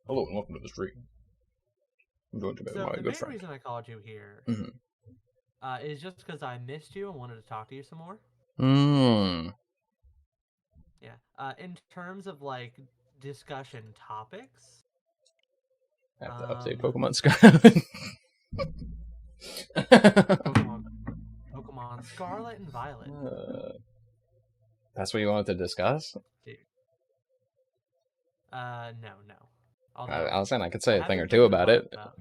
Hello and welcome to the stream. I'm joined today by So my the good main friend. reason I called you here Mm-hmm. is just because I missed you and wanted to talk to you some more. Mm. Yeah. In terms of like discussion topics, I have to update um, Pokemon Scarlet. Pokemon, Pokemon Scarlet and Violet, That's what you wanted to discuss? dude. No. I Although was saying I could I say a have thing or been two thinking a about lot it. about.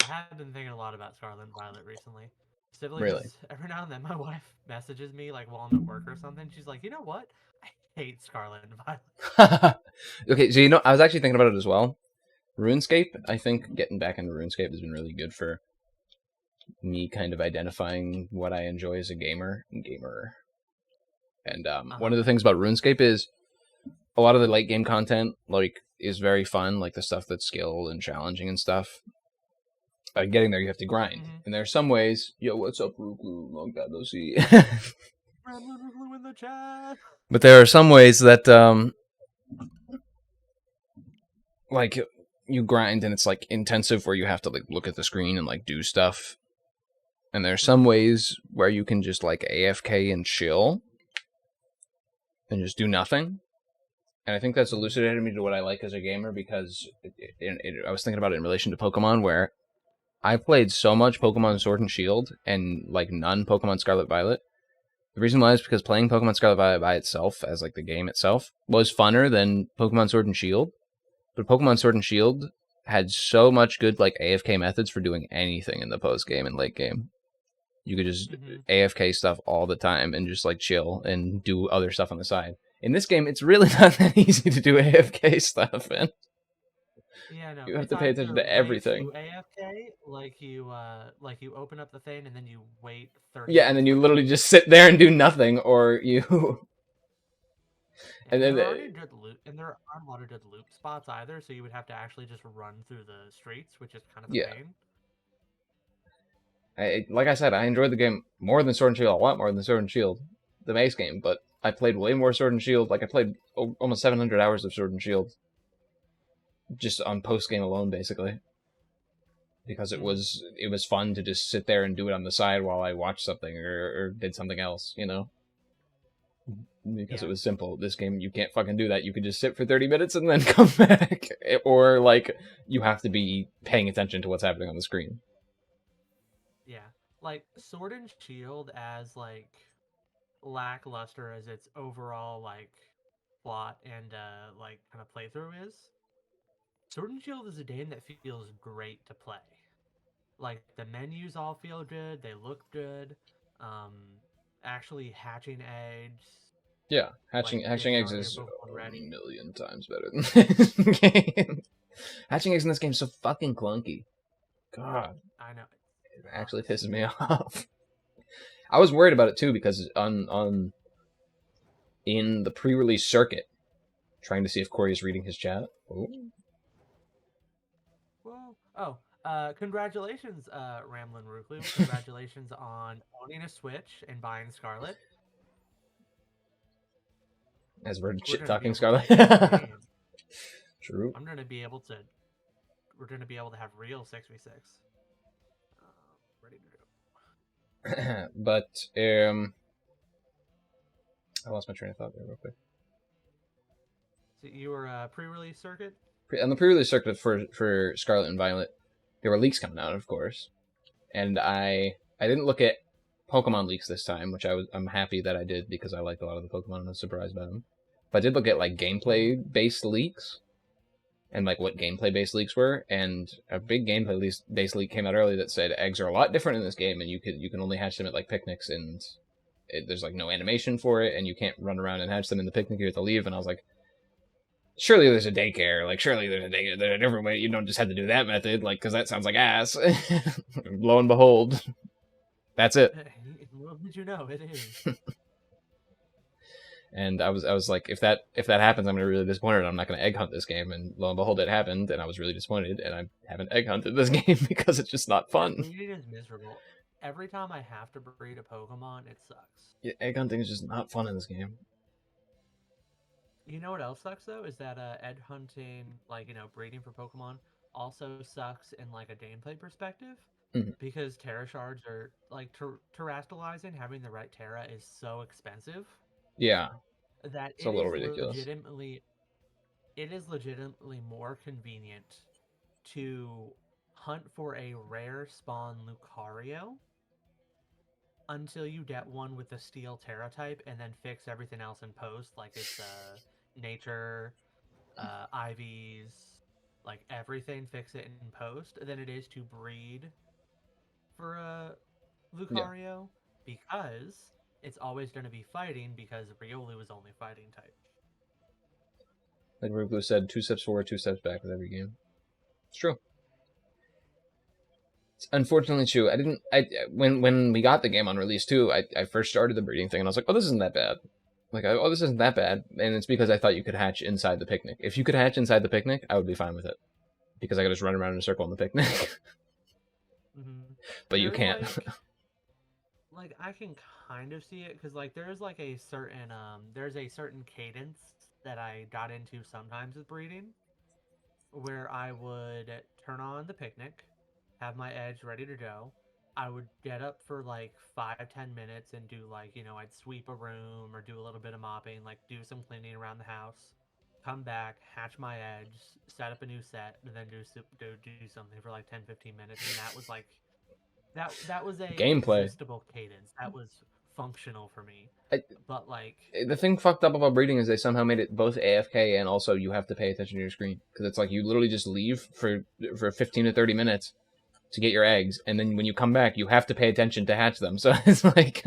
I have been thinking a lot about Scarlet and Violet recently. Specifically Really. because every now and then my wife messages me like while I'm at work or something. She's like, you know what? I hate Scarlet and Violet. Okay, so I was actually thinking about it as well. RuneScape, I think getting back into RuneScape has been really good for me kind of identifying what I enjoy as a gamer. And Uh one huh. of the things about RuneScape is a lot of the late game content is very fun, like the stuff that's skill and challenging and stuff. Getting there, you have to grind, Mm-hmm. and there are some ways. Yo, what's up, Ruklu? Long time no see. Glue in the chat. But there are some ways that like you grind, and it's like intensive, where you have to like look at the screen and like do stuff. And there are some Mm-hmm. ways where you can just like AFK and chill and just do nothing. And I think that's Mm-hmm. elucidated me to what I like as a gamer because I was thinking about it in relation to Pokemon, where I played so much Pokemon Sword and Shield and like none Pokemon Scarlet Violet. The reason why is because playing Pokemon Scarlet Violet by itself, as like the game itself, was funner than Pokemon Sword and Shield. But Pokemon Sword and Shield had so much good like AFK methods for doing anything in the post game and late game. You could just Mm-hmm. AFK stuff all the time and just like chill and do other stuff on the side. In this game, it's really not that easy to do AFK stuff, man. Yeah, no. You have It's to pay attention either to way everything. to AFK, like you open up the thing and then you wait 30 Yeah, and minutes then for you it to literally load. just sit there and do nothing, or you and And then there aren't any good loop, and there aren't a lot of good loop spots either. So you would have to actually just run through the streets, which is kind of a yeah. pain. Like I said, I enjoyed the game more than Sword and Shield, a lot more than Sword and Shield, the base game. But I played way more Sword and Shield. Like I played almost 700 hours of Sword and Shield just on post game alone, basically, because Mm-hmm. it was fun to just sit there and do it on the side while I watched something or did something else, because it Yeah, was simple. This game, you can't fucking do that. You could just sit for 30 minutes and then come back, or like you have to be paying attention to what's happening on the screen. yeah. Like Sword and Shield as like lackluster as its overall like plot and like kind of playthrough is. Sword and Shield is a game that feels great to play. Like the menus all feel good, they look good. Um, actually hatching eggs, Yeah, like hatching getting eggs all your is Pokemon a ready. million times better than this game. Hatching eggs in this game is so fucking clunky. God, I know it it actually sucks. pisses me off. I was worried about it too because on in the pre-release circuit, trying to see if Cory is reading his chat. Oh. Well, oh, congratulations, Ramblin' Ruklu. Congratulations on owning a Switch and buying Scarlet. As we're We're shit gonna be talking able to Scarlet. play some games. True. I'm gonna be able to. We're gonna be able to have real 6v6. Ready to go. But I lost my train of thought there real quick. So you were pre-release circuit. On the pre-release circuit for Scarlet and Violet, there were leaks coming out, of course, and I didn't look at Pokemon leaks this time, which I'm happy that I did because I liked a lot of the Pokemon and I was surprised by them. But I did look at like Mm-hmm. gameplay based leaks and like what gameplay based leaks were, and a big gameplay based leak came out early that said eggs are a lot different in this game, and you can only hatch them at like picnics, and there's like no animation for it, and you can't run around and hatch them in the picnic. You have to leave, and I was like, surely there's a daycare. Like, surely there's a different way. You don't just have to do that method, like, because that sounds like ass. Lo and behold, that's it. What did you know? It is. And I was like, if that happens, I'm gonna be really disappointed. I'm not gonna egg hunt this game. And lo and behold, it happened, and I was really disappointed. And I haven't egg hunted this game because it's just not Yeah, fun. breeding is miserable. Every time I have to breed a Pokemon, it sucks. Yeah, egg hunting is just not fun in this game. You know what else sucks though is that egg hunting, like breeding for Pokemon, also sucks in like a gameplay perspective, Mhm. because Terra shards are like terastallizing. Having the right Terra is so expensive Yeah, that it's a little ridiculous. it is legitimately more convenient to hunt for a rare spawn Lucario until you get one with the steel Terra type, and then fix everything else in post, like its nature, IVs, like everything, fix it in post, than it is to breed for a Yeah, Lucario, because it's always going to be fighting, because Riolu is only fighting type. like Ruglu said, 2 steps forward, 2 steps back with every game. It's true. It's unfortunately true. I didn't. I when we got the game on release too, I first started the breeding thing and I was like, oh, this isn't that bad. Like, oh, this isn't that bad, and it's because I thought you could hatch inside the picnic. If you could hatch inside the picnic, I would be fine with it because I could just run around in a circle in the picnic. Mm-hmm. But you There's can't. I can kind of see it, because like there's a certain cadence that I got into sometimes with breeding, where I would turn on the picnic, have my edge ready to go. I would get up for like 5-10 minutes and do, like, I'd sweep a room or do a little bit of mopping, like do some cleaning around the house. Come back, hatch my edge, set up a new set, and then do something for like 10-15 minutes, and that was like that was a Gameplay. existable cadence. That was functional for me. I, But like, the thing fucked up about breeding is they somehow made it both AFK and also you have to pay attention to your screen because it's like you literally just leave for 15 to 30 minutes to get your eggs, and then when you come back, you have to pay attention to hatch them. So it's like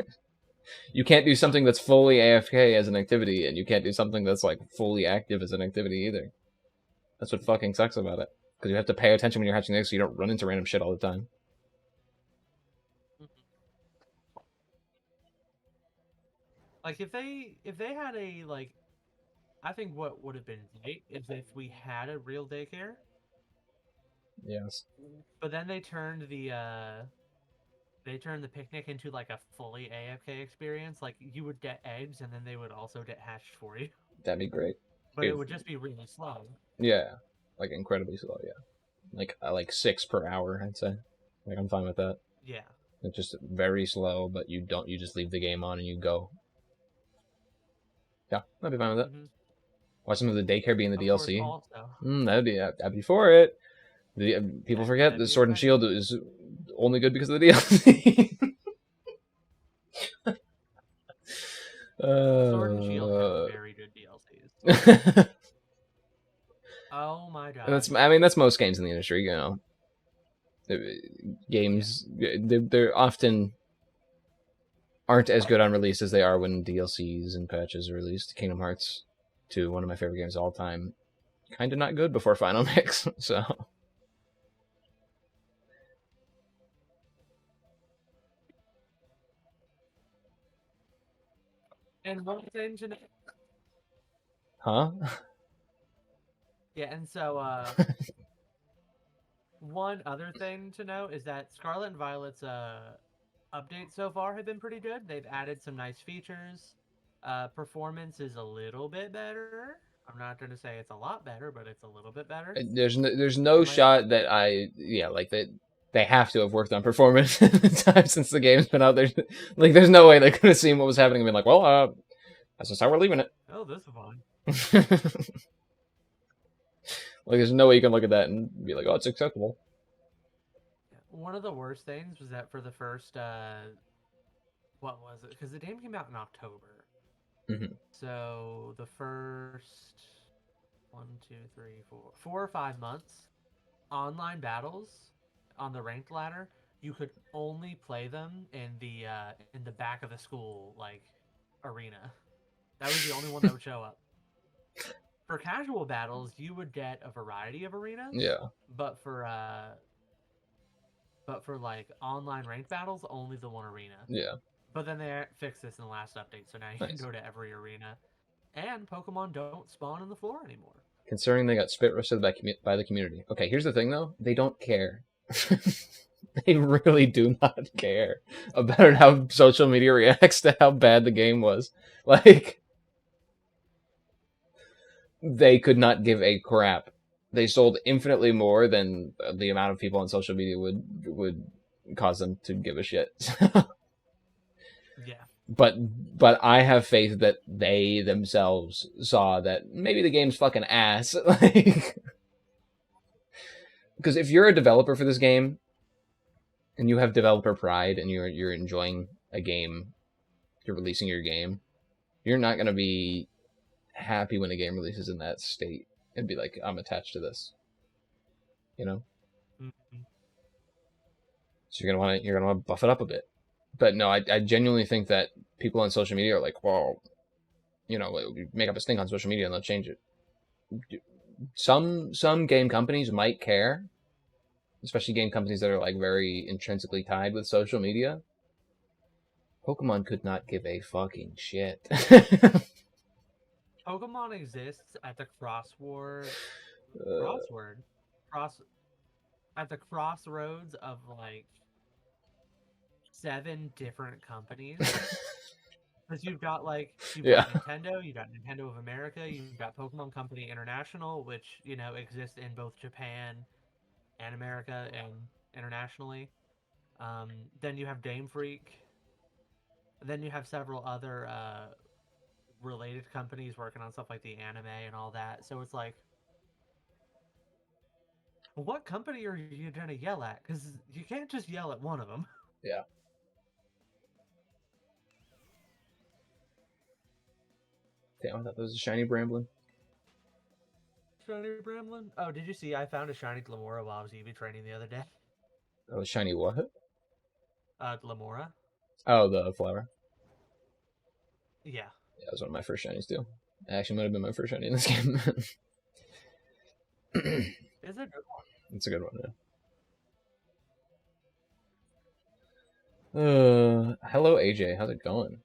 you can't do something that's fully AFK as an activity, and you can't do something that's like fully active as an activity either. That's what fucking sucks about it because you have to pay attention when you're hatching eggs, so you don't run into random shit all the time. like if they had a like, I think what would have been great is if we had a real daycare, Yes, but then they turned the picnic into like a fully AFK experience. Like, you would get eggs and then they would also get hatched for you, that'd be great. but it If, would just be really slow. yeah, like incredibly slow. Yeah, like 6 per hour. I'd say. Like I'm fine with that. Yeah. It's just very slow, but you don't. You just leave the game on and you go. Yeah, I'd be fine with it. Hmm. Watch some of the daycare be in the Of course, DLC. also I'd be for it. People forget that'd that be Sword and exciting. Shield is only good because of the DLC. Sword and Shield has uh, very good DLCs. Oh my that's gosh. I mean that's most games in the industry. You know, Yeah. games they're often aren't as good on release as they are when DLCs and patches are released. Kingdom Hearts 2, one of my favorite games of all time, kind of not good before Final Mix. So And one thing to know, huh? yeah, and so one other thing to note is that Scarlet and Violet's updates so far have been pretty good. They've added some nice features. Performance is a little bit better. I'm not going to say it's a lot better, but it's a little bit better. There's no It might. shot that like that they have to have worked on performance in the time since the game's been out there. Like there's no way they could have seen what was happening and been like, well, that's just how we're leaving it. Oh, this is fun. Like there's no way you can look at that and be like, oh, it's acceptable. One of the worst things was that for the first what was it? Because the game came out in October. Mm-hmm. So the first 4 or 5 months, online battles on the ranked ladder, you could only play them in the back of the school, like, arena. That was the only one that would show up. For casual battles, you would get a variety of arenas, Yeah, but for like online ranked battles, only the one arena. yeah, But then they fixed this in the last update, so now you can nice. go to every arena. And Pokemon don't spawn in the floor anymore. Considering they got spit roasted by the community. Okay, here's the thing though, they don't care. They really do not care about how social media reacts to how bad the game was. Like they could not give a crap. They sold infinitely more than the amount of people on social media would cause them to give a shit. Yeah. but I have faith that they themselves saw that maybe the game's fucking ass. Like, because if you're a developer for this game and you have developer pride and you're enjoying a game, you're releasing your game, you're not gonna be happy when the game releases in that state and be like, I'm attached to this, you know. Mm-hmm. So you're gonna want to buff it up a bit. But no, I genuinely think that people on social media are like, well, you know, make up a stink on social media and they'll change it. Some game companies might care, especially game companies that are like very intrinsically tied with social media. Pokemon could not give a fucking shit. Pokemon exists at the crossword uh, crossword cross at the crossroads of like 7 different companies. Because you've yeah, got Nintendo, you've got Nintendo of America, you've got Pokemon Company International, which exists in both Japan and America and internationally. Um, then you have Game Freak. Then you have several other related companies working on stuff like the anime and all that. So it's like, what company are you gonna yell at? Because you can't just yell at one of them. yeah. Damn, I thought that was a shiny Bramblin. Shiny Bramblin? Oh, did you see? I found a shiny Glamora while I was EV training the other day. Oh, shiny what? Glamora? Oh, the flower. Yeah. Yeah, that was one of my first shinies too. It actually might have been my first shiny in this game. Is it? It's a good one. Yeah. Hello AJ, how's it going?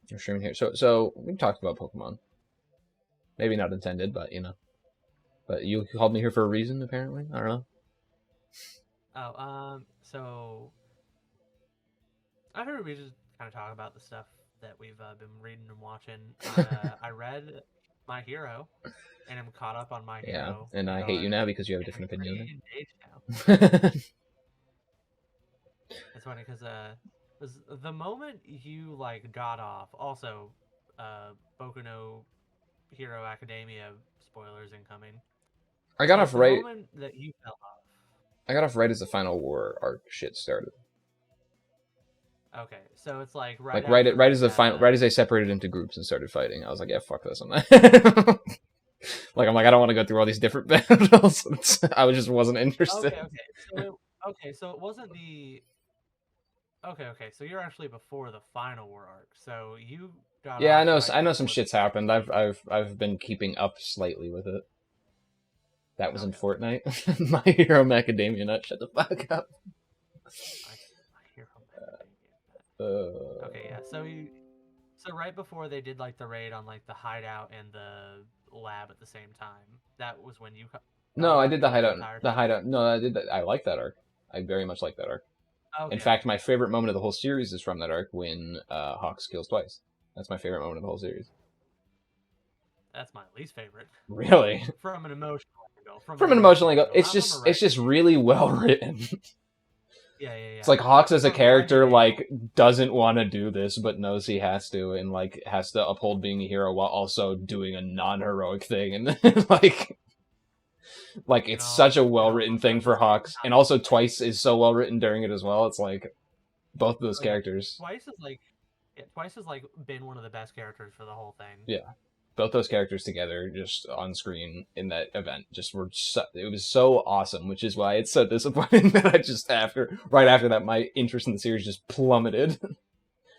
You're streaming here. So we talked about Pokemon. Maybe not intended, but you know. But you called me here for a reason, apparently. I don't know. Oh, so I heard we just kind of talk about the stuff that we've been reading and watching. I read My Hero, and I'm caught up on My Yeah, Hero, and I hate you now because you have a and I'm different pretty opinion engaged now. on it. It's funny because the moment you like got off, also, Boku no Hero Academia spoilers incoming. I got But off the right. moment that you fell off, I got off right as the final war arc shit started. okay, so it's like right Like right after right as like the final, right as they separated into groups and started fighting. I was like, yeah, fuck this. I'm not. Like I'm like I don't want to go through all these different battles. I just wasn't interested. so it wasn't the okay, so you're actually before the final war arc. So you got Yeah, off right I know some before the shit's happened. I've been keeping up slightly with it. That was in okay. Fortnite. My Hero Macadamia Nut. Shut the fuck up. I hear Home Academia. Okay, Uh, yeah. So right before they did like the raid on like the hideout and the lab at the same time, that was when you got no, I off. did You the went the hideout. entire The time. hideout. No, I did that. I like that arc. I very much like that arc. In fact, Okay. my favorite moment of the whole series is from that arc when Hawks kills twice. That's my favorite moment of the whole series. That's my least favorite. Really, From an emotional angle. From an from an emotional emotional angle, angle, not from a it's writing. just really well written. It's Yeah. like Hawks as a From a writing character angle. like doesn't want to do this but knows he has to and like has to uphold being a hero while also doing a non-heroic thing and like it's such a It well written almost thing does at for the same Hawks and time. also Twice is so well written during it as well. It's like both of those Oh yeah, characters. Twice has like been one of the best characters for the whole thing. Yeah, both those characters together just on screen in that event just were it was so awesome, which is why it's so disappointing that I just right after that my interest in the series just plummeted.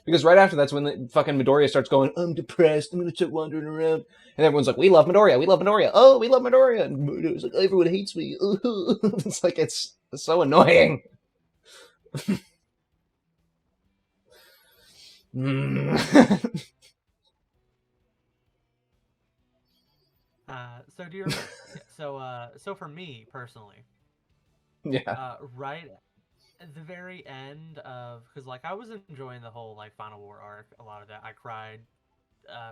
Because right after that's when the fucking Midoriya starts going, I'm depressed, I'm gonna start wandering around. And everyone's like, we love Midoriya, we love Midoriya, oh, we love Midoriya. And Midoriya's like, everyone hates me. It's like, it's so annoying. So do you remember? So for me personally, Yeah. right at the very end of because like I was enjoying the whole like Final War arc, a lot of that. I cried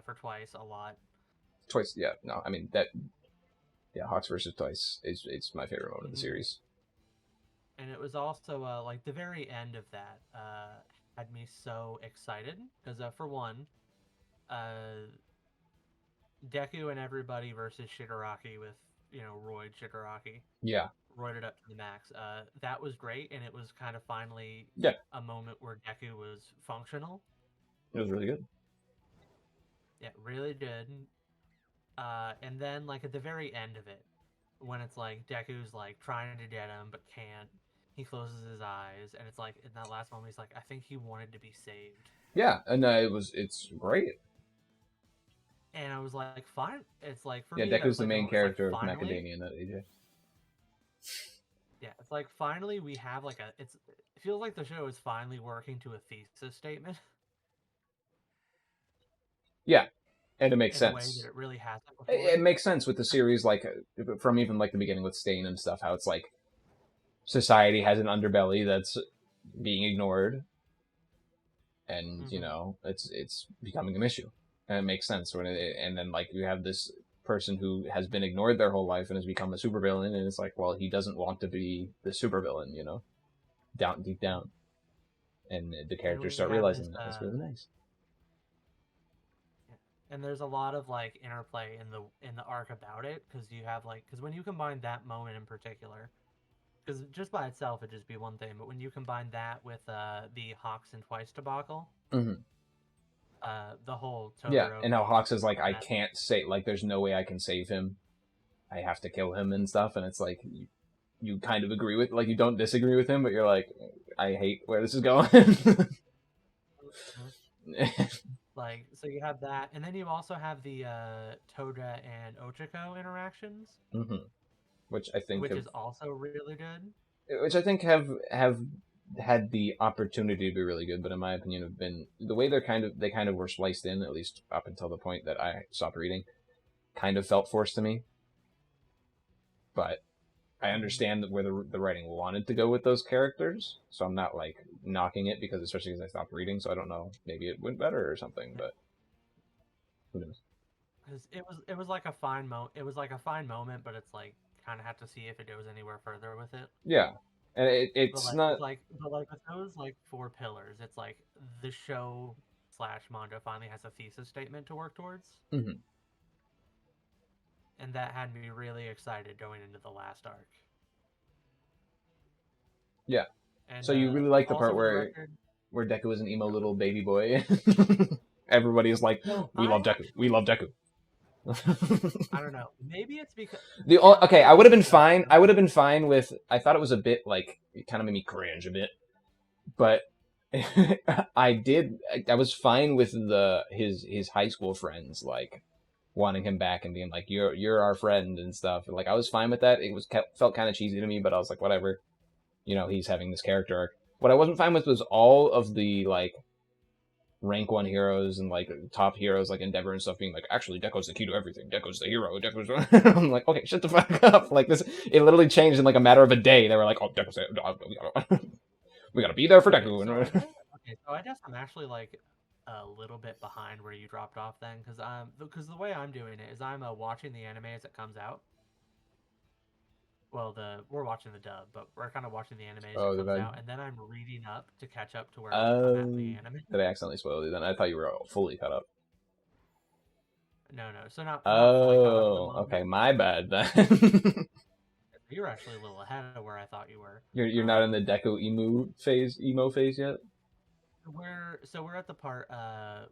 for Twice a lot. Twice, yeah, no, I mean that, yeah, Hawks versus Twice is it's my favorite moment of the Hmm. series. And it was also like the very end of that had me so excited because for one, uh, Deku and everybody versus Shigaraki with Roid Shigaraki, Yeah, roided up to the max. That was great, and it was kind of finally yeah, a moment where Deku was functional. it was really good. Yeah, really did. And then like at the very end of it, when it's like Deku's like trying to get him but can't, he closes his eyes, and it's like in that last moment, he's like, I think he wanted to be saved. Yeah, and it's great. And I was like, fine. It's like for Yeah, me, that Deku's was the like main it's like character of finally, Macadamia Nut AJ. yeah, it's like finally we have like it feels like the show is finally working to a thesis statement Yeah, and it makes in a way that sense. it really hasn't It before. makes sense with the series, like from even like the beginning with Stain and stuff. How it's like society has an underbelly that's being ignored, and Hmm. it's becoming an issue, and it makes sense and then like you have this person who has been ignored their whole life and has become a supervillain, and it's like, well, he doesn't want to be the supervillain, down deep down, and the And characters we start have this realizing that. It's really nice. and there's a lot of like interplay in the arc about it because you have like because when you combine that moment in particular, because just by itself it'd just be one thing, but when you combine that with the Hawks and Twice debacle, Hmm. the whole Yeah, and how Todoroki Hawks is like, I mess. can't say, like, there's no way I can save him. I have to kill him and stuff, and it's like you kind of agree with, like, you don't disagree with him, but you're like, I hate where this is going. Mhm. Like so you have that, and then you also have the Toda and Ochako interactions, Hmm. Which I think which have is also really good. which I think have had the opportunity to be really good, but in my opinion have been the way they kind of were spliced in, at least up until the point that I stopped reading, kind of felt forced to me. But I Mhm. understand where the writing wanted to go with those characters, so I'm not like knocking it because especially because I stopped reading, so I don't know, maybe it went better or something, but who knows? Because it was like a fine it was like a fine moment, but it's like kind of have to see if it goes anywhere further with it. Yeah, and But it's like not. it's like but like with those like four pillars, it's like the show slash manga finally has a thesis statement to work towards, Mhm. and that had me really excited going into the last arc. Yeah. And So you really like the also part for the record, where Deku is an emo little oh, baby boy. Everybody is like, so we I love Deku, we actually love Deku. I don't know. Maybe it's because Okay, maybe I it's would have been because fine. I would have been fine with. I thought it was a bit like it kind of made me cringe a bit, but I was fine with his high school friends like wanting him back and being like, you're our friend and stuff. Like I was fine with that. It was felt kind of cheesy to me, but I was like, whatever. He's having this character arc. What I wasn't fine with was all of the like rank one heroes and like top heroes like Endeavor and stuff being like, actually Deko's the key to everything. Deko's the hero. Deko's. I'm like, okay, shut the fuck up. Like this, it literally changed in like a matter of a day. They were like, oh, Deko's. We gotta be there for okay. Deku. So I guess I'm actually like a little bit behind where you dropped off then, because the way I'm doing it is I'm watching the anime as it comes out. Well, the we're watching the dub, but we're kind of watching the anime as it Oh, the comes bad. out, and then I'm reading up to catch up to where I'm at in the Oh, anime. did I accidentally spoil you then? I thought you were fully caught up. No, no. So not I'm not fully caught up with the Oh, manga. okay, my bad then. You're actually a little ahead of where I thought you were. You're not in the Deku emo phase yet. We're at the part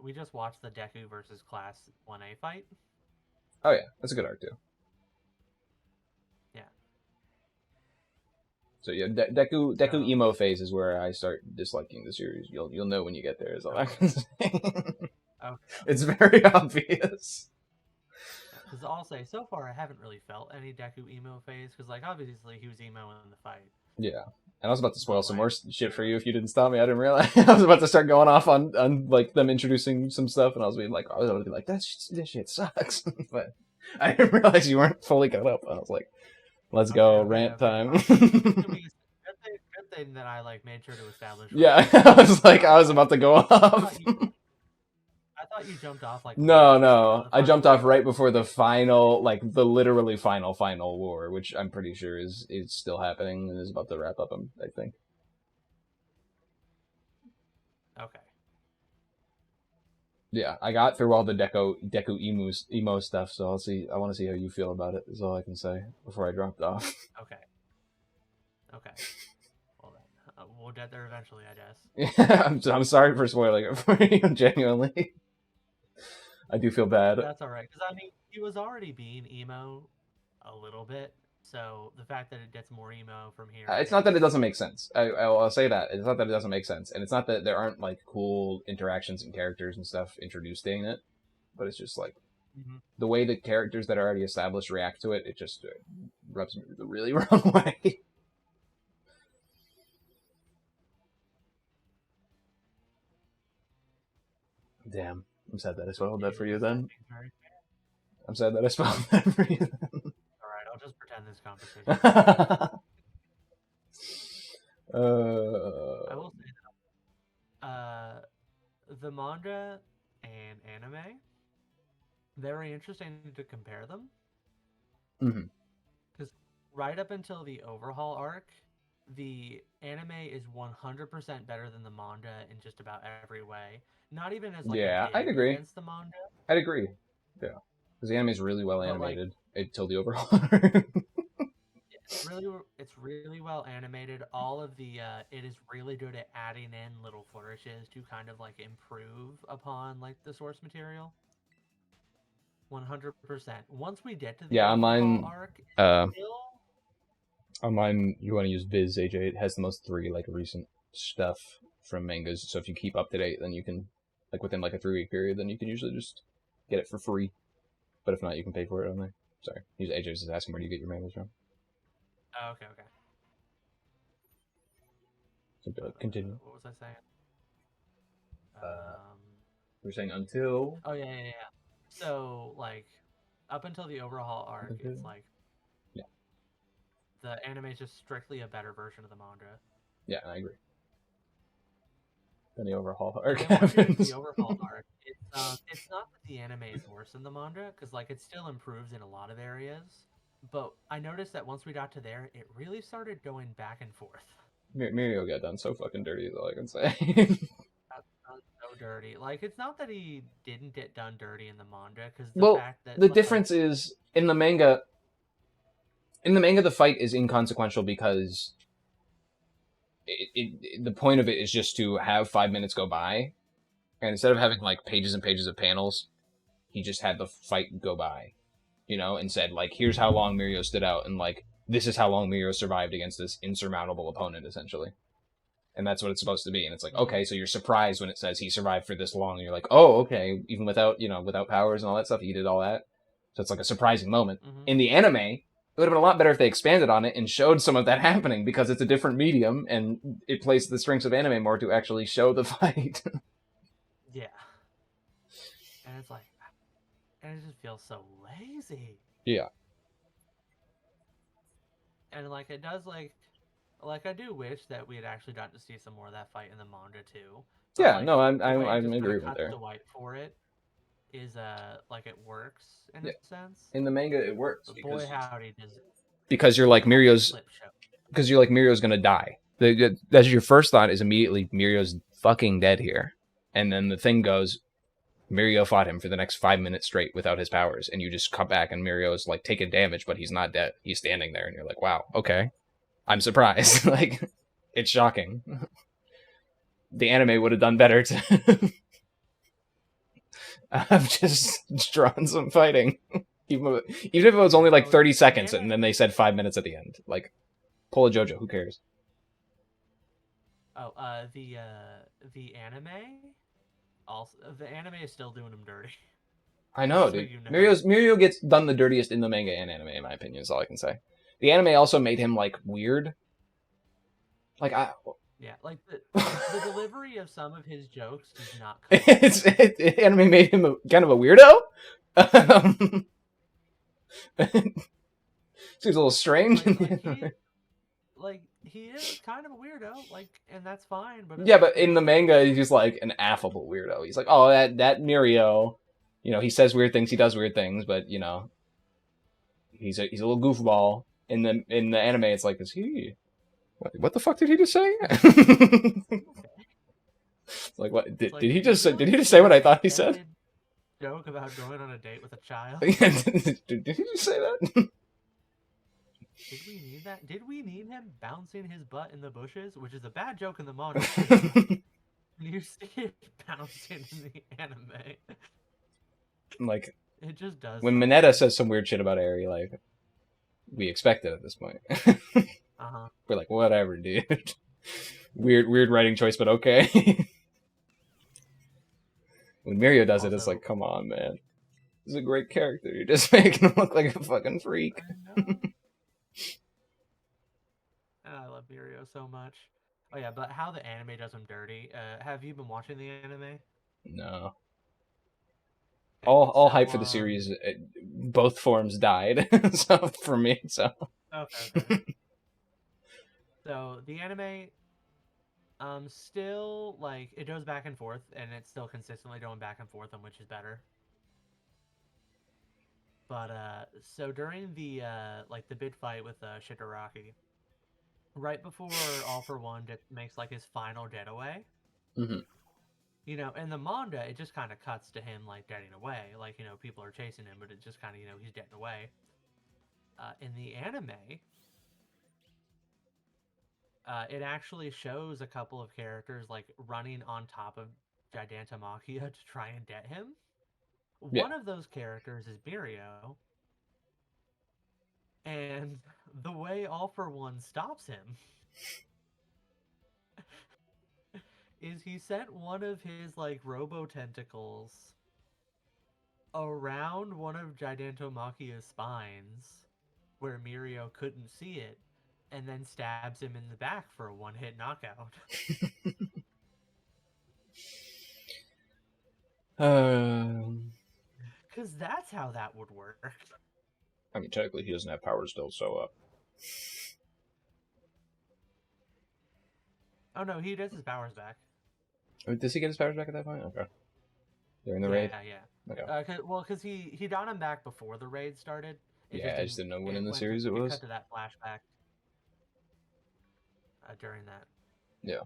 we just watched the Deku versus Class 1A fight. Oh yeah, that's a good arc too. Yeah. So yeah, Deku So emo phase is where I start disliking the series. You'll know when you get there. Is all I okay. can say. Okay. It's very obvious. Because I'll say, so far I haven't really felt any Deku emo phase. Because like obviously he was emo in the fight, Yeah, and I was about to spoil but some like more shit for you if you didn't stop me. I didn't realize I was about to start going off on like them introducing some stuff, and I was being like, I was about to be like, this shit sucks, but I didn't realize you weren't fully caught up. I was like, let's okay, go okay, rant okay. time. Well, good thing, good thing that I like made sure to establish right Yeah, away. I was like, I I was thought about to go I off. thought thought you jumped off like right No, before no. the I final jumped off war. right before the final, like the literally final war, which I'm pretty sure is still happening and is about to wrap up. I think. Okay. Yeah, I got through all the Deku emo stuff, so I'll see. I want to see how you feel about it. Is all I can say before I dropped off. Okay. Okay. Well then, we'll get there eventually, I guess. I'm sorry for spoiling it for you. Genuinely, I do feel bad. That's all right, because I mean, he was already being emo a little bit, so the fact that it gets more emo from here It's not that it is doesn't make sense. I'll say that it's not that it doesn't make sense, and it's not that there aren't like cool interactions and characters and stuff introduced in it, but it's just like the way the characters that are already established react to it. It just rubs me the really wrong way. Damn, I'm sad that I spoiled that for you. Then I'm sad that I spoiled that for you. All right, I'll just pretend this conversation. I will say that the manga and anime, very interesting to compare them. Mm-hmm. Because right up until the overhaul arc, the anime is 100% better than the manga in just about every way. Not even as like a Yeah, I'd dig agree. against the manga. I'd agree. Yeah, because the anime is really well But like animated until the overhaul. it's really well animated. All of the it is really good at adding in little flourishes to kind of like improve upon like the source material. 100%. Once we get to the Yeah, overhaul online, arc, still online, you want to use Viz AJ. It has the most like recent stuff from mangas. So if you keep up to date, then you can, like within like a 3 week period, then you can usually just get it for free. But if not, you can pay for it on there. Sorry, AJ's just asking where do you get your mangas from. oh, okay. So continue. What was I saying? We're saying until. Oh yeah. So like, up until the overhaul arc, it's like, yeah, the anime is just strictly a better version of the manga. Yeah, I agree. Then the overhaul arc happens. The overhaul arc, it's not that the anime is worse than the manga, because like it still improves in a lot of areas. But I noticed that once we got to there, it really started going back and forth. Mirio got done so fucking dirty, is all I can say. So dirty. Like, it's not that he didn't get done dirty in the manga, because the well, fact that the difference is in the manga. In the manga, the fight is inconsequential because the point of it is just to have 5 minutes go by, and instead of having like pages and pages of panels, he just had the fight go by, and said like, here's how long Mirio stood out, and like this is how long Mirio survived against this insurmountable opponent, essentially. And that's what it's supposed to be. And it's like, okay, so you're surprised when it says he survived for this long, and you're like, oh, okay, even without without powers and all that stuff, he did all that. So it's like a surprising moment. In the anime, it would have been a lot better if they expanded on it and showed some of that happening, because it's a different medium and it plays the strengths of anime more to actually show the fight. Yeah. And it's like, and it just feels so lazy. Yeah. And like, it does like I do wish that we had actually gotten to see some more of that fight in the manga too. But, Yeah, like, no, I'm in agreement there. The white for it is like it works in a sense. In the manga, it works. But boy, howdy does it. Because you're like Mirio's gonna die. That's your first thought is immediately Mirio's fucking dead here, and then the thing goes, Mirio fought him for the next 5 minutes straight without his powers, and you just come back and Mirio's like taking damage, but he's not dead. He's standing there, and you're like, wow, okay. I'm surprised. Like, it's shocking. The anime would have done better to have just drawn some fighting. Even if it was only like 30 seconds and then they said 5 minutes at the end. Like, pull a JoJo, who cares? Oh, the anime? Also, the anime is still doing him dirty. I know, dude. Mirio gets done the dirtiest in the manga and anime, in my opinion, is all I can say. The anime also made him, like, weird. Like, yeah, like, the delivery of some of his jokes does not come anime made him kind of a weirdo? Seems a little strange. Like, he is kind of a weirdo, like, and that's fine. But Yeah, but you in the know, manga, he's like an affable weirdo. He's like, oh, that Mirio, he says weird things, he does weird things, but he's a little goofball. In the anime, it's like, is he? What the fuck did he just say? Like, what it's did, like did he you just say? really Did he just made say an what I thought he said? extended joke about going on a date with a child. did he just say that? Did we need that? Did we need him bouncing his butt in the bushes, which is a bad joke in the manga too? You see it bouncing in the anime. Like, It just does when something. Mineta says some weird shit about Eri, like, we expect it at this point. Uh-huh. We're like, whatever, dude. Weird writing choice, but okay. When Mirio does it, it's like, Also, come on, man. He's a great character. You're just making him look like a fucking freak. I know. And I love Mirio so much. Oh yeah, but how the anime does him dirty. Have you been watching the anime? No. Okay, All hype for the series, both forms died. So for me, so okay. So the anime, still like it goes back and forth, and it's still consistently going back and forth on which is better. But so during the like the big fight with Shigaraki, right before All for One makes like his final getaway, Mhm. in the manga it just kind of cuts to him like getting away, like people are chasing him, but it just kind of he's getting away. In the anime, it actually shows a couple of characters like running on top of Gigantomachia to try and get him. Yeah. One of those characters is Mirio, and the way All for One stops him is he sent one of his like robo tentacles around one of Gigantomachia's spines where Mirio couldn't see it, and then stabs him in the back for a one-hit knockout. Because that's how that would work. I mean, technically, he doesn't have power still, so. Oh no, he does his powers back. Does he get his powers back at that point? Okay. During the raid? Yeah. Okay. Because he got him back before the raid started. It just Yeah, I just didn't. didn't know when in It the went to. series it It cut was. to that flashback during that. Yeah.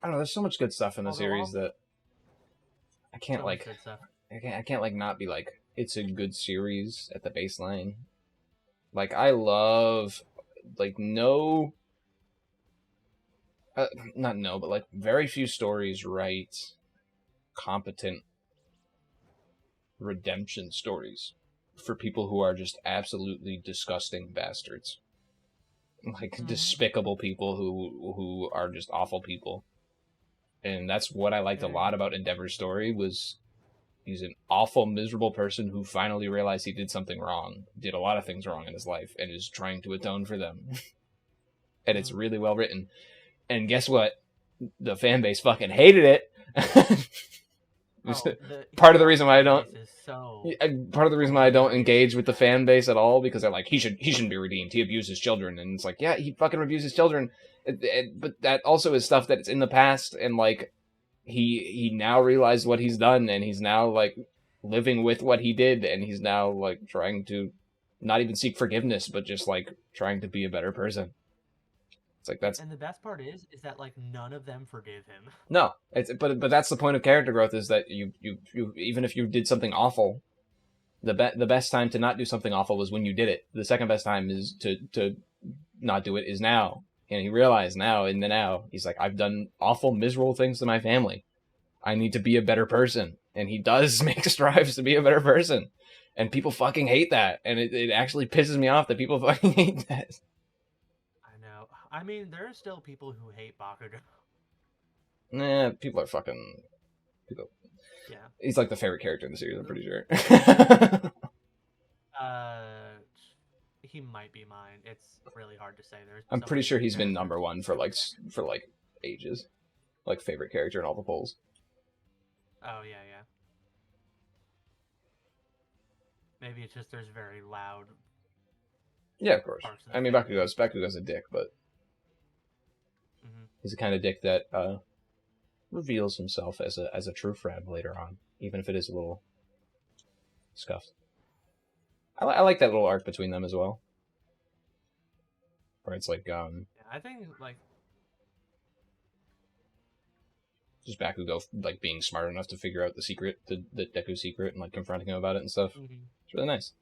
I don't know, there's so much good stuff in the Although series all that I can't, so much like. good stuff. I can't, like, not be like, it's a good series at the baseline. Like, I love. Like, no. Not no, but, like, very few stories write competent redemption stories for people who are just absolutely disgusting bastards, like Mm-hmm. despicable people who are just awful people. And that's what I liked a lot And about Endeavor's story was he's an awful, miserable person who finally realized he did something wrong, did a lot of things wrong in his life, and is trying to atone for them. And it's mm, really well written. And guess what? The fan base fucking hated it. oh, the Part of the that reason why I fan don't base is so part of the reason why I don't hilarious. engage with the fan base at all because they're like he shouldn't be redeemed. He abuses children, and it's like yeah, he fucking abuses children, but that also is stuff that's in the past, and like he now realized what he's done, and he's now like living with what he did, and he's now like trying to not even seek forgiveness, but just like trying to be a better person. It's like that's And the best part is that like none of them forgive him. no, but that's the point of character growth is that you even if you did something awful. The best time to not do something awful was when you did it. The second best time is to not do it is now. And he realized now in the now he's like I've done awful miserable things to my family. I need to be a better person, and he does make strives to be a better person. And people fucking hate that, and it actually pisses me off that people fucking hate that. I know. I mean, there are still people who hate Bakugo. Nah, people are fucking people. Yeah. He's like the favorite character in the series. I'm pretty sure. Uh, he might be mine. It's really hard to say. There's I'm so pretty many sure good he's been number characters. one for like ages, like favorite character in all the polls. Oh yeah. Maybe it's just there's very loud Yeah, of course. parts of I the mean, fan base. Bakugo's a dick, but He's the kind of dick that reveals himself as a true friend later on, even if it is a little scuffed. I like that little arc between them as well, where it's like Yeah, I think like just Bakugo like being smart enough to figure out the secret, the Deku's secret, and like confronting him about it and stuff. It's really nice.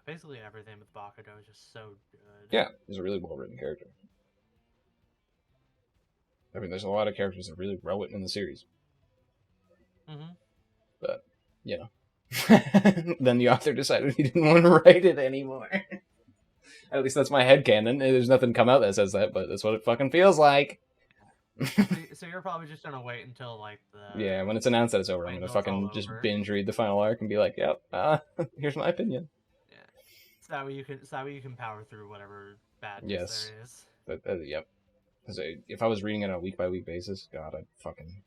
basically everything with Bakugo is just so good. Yeah, he's a really well written character. I mean, there's a lot of characters that are really well written in the series. But, you know. Then the author decided he didn't want to write it anymore. At least that's my headcanon. There's nothing come out that says that, but that's what it fucking feels like. So you're probably just gonna wait until like the Yeah, when it's announced that it's over, I'm gonna fucking just binge read the final arc and be like, yep, here's my opinion. Yeah, so that way you can power through whatever badness there is. Yep. Because if I was reading it on a week by week basis, God, I'd fucking.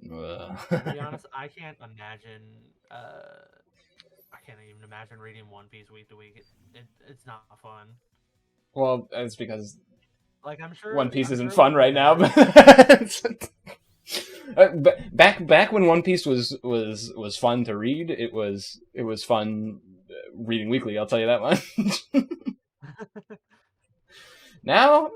To be honest, I can't imagine. I can't even imagine reading One Piece week to week. It's not fun. Well, it's because like I'm sure One Piece I'm isn't sure fun right now. back when One Piece was fun to read, it was fun reading weekly. I'll tell you that much. Now,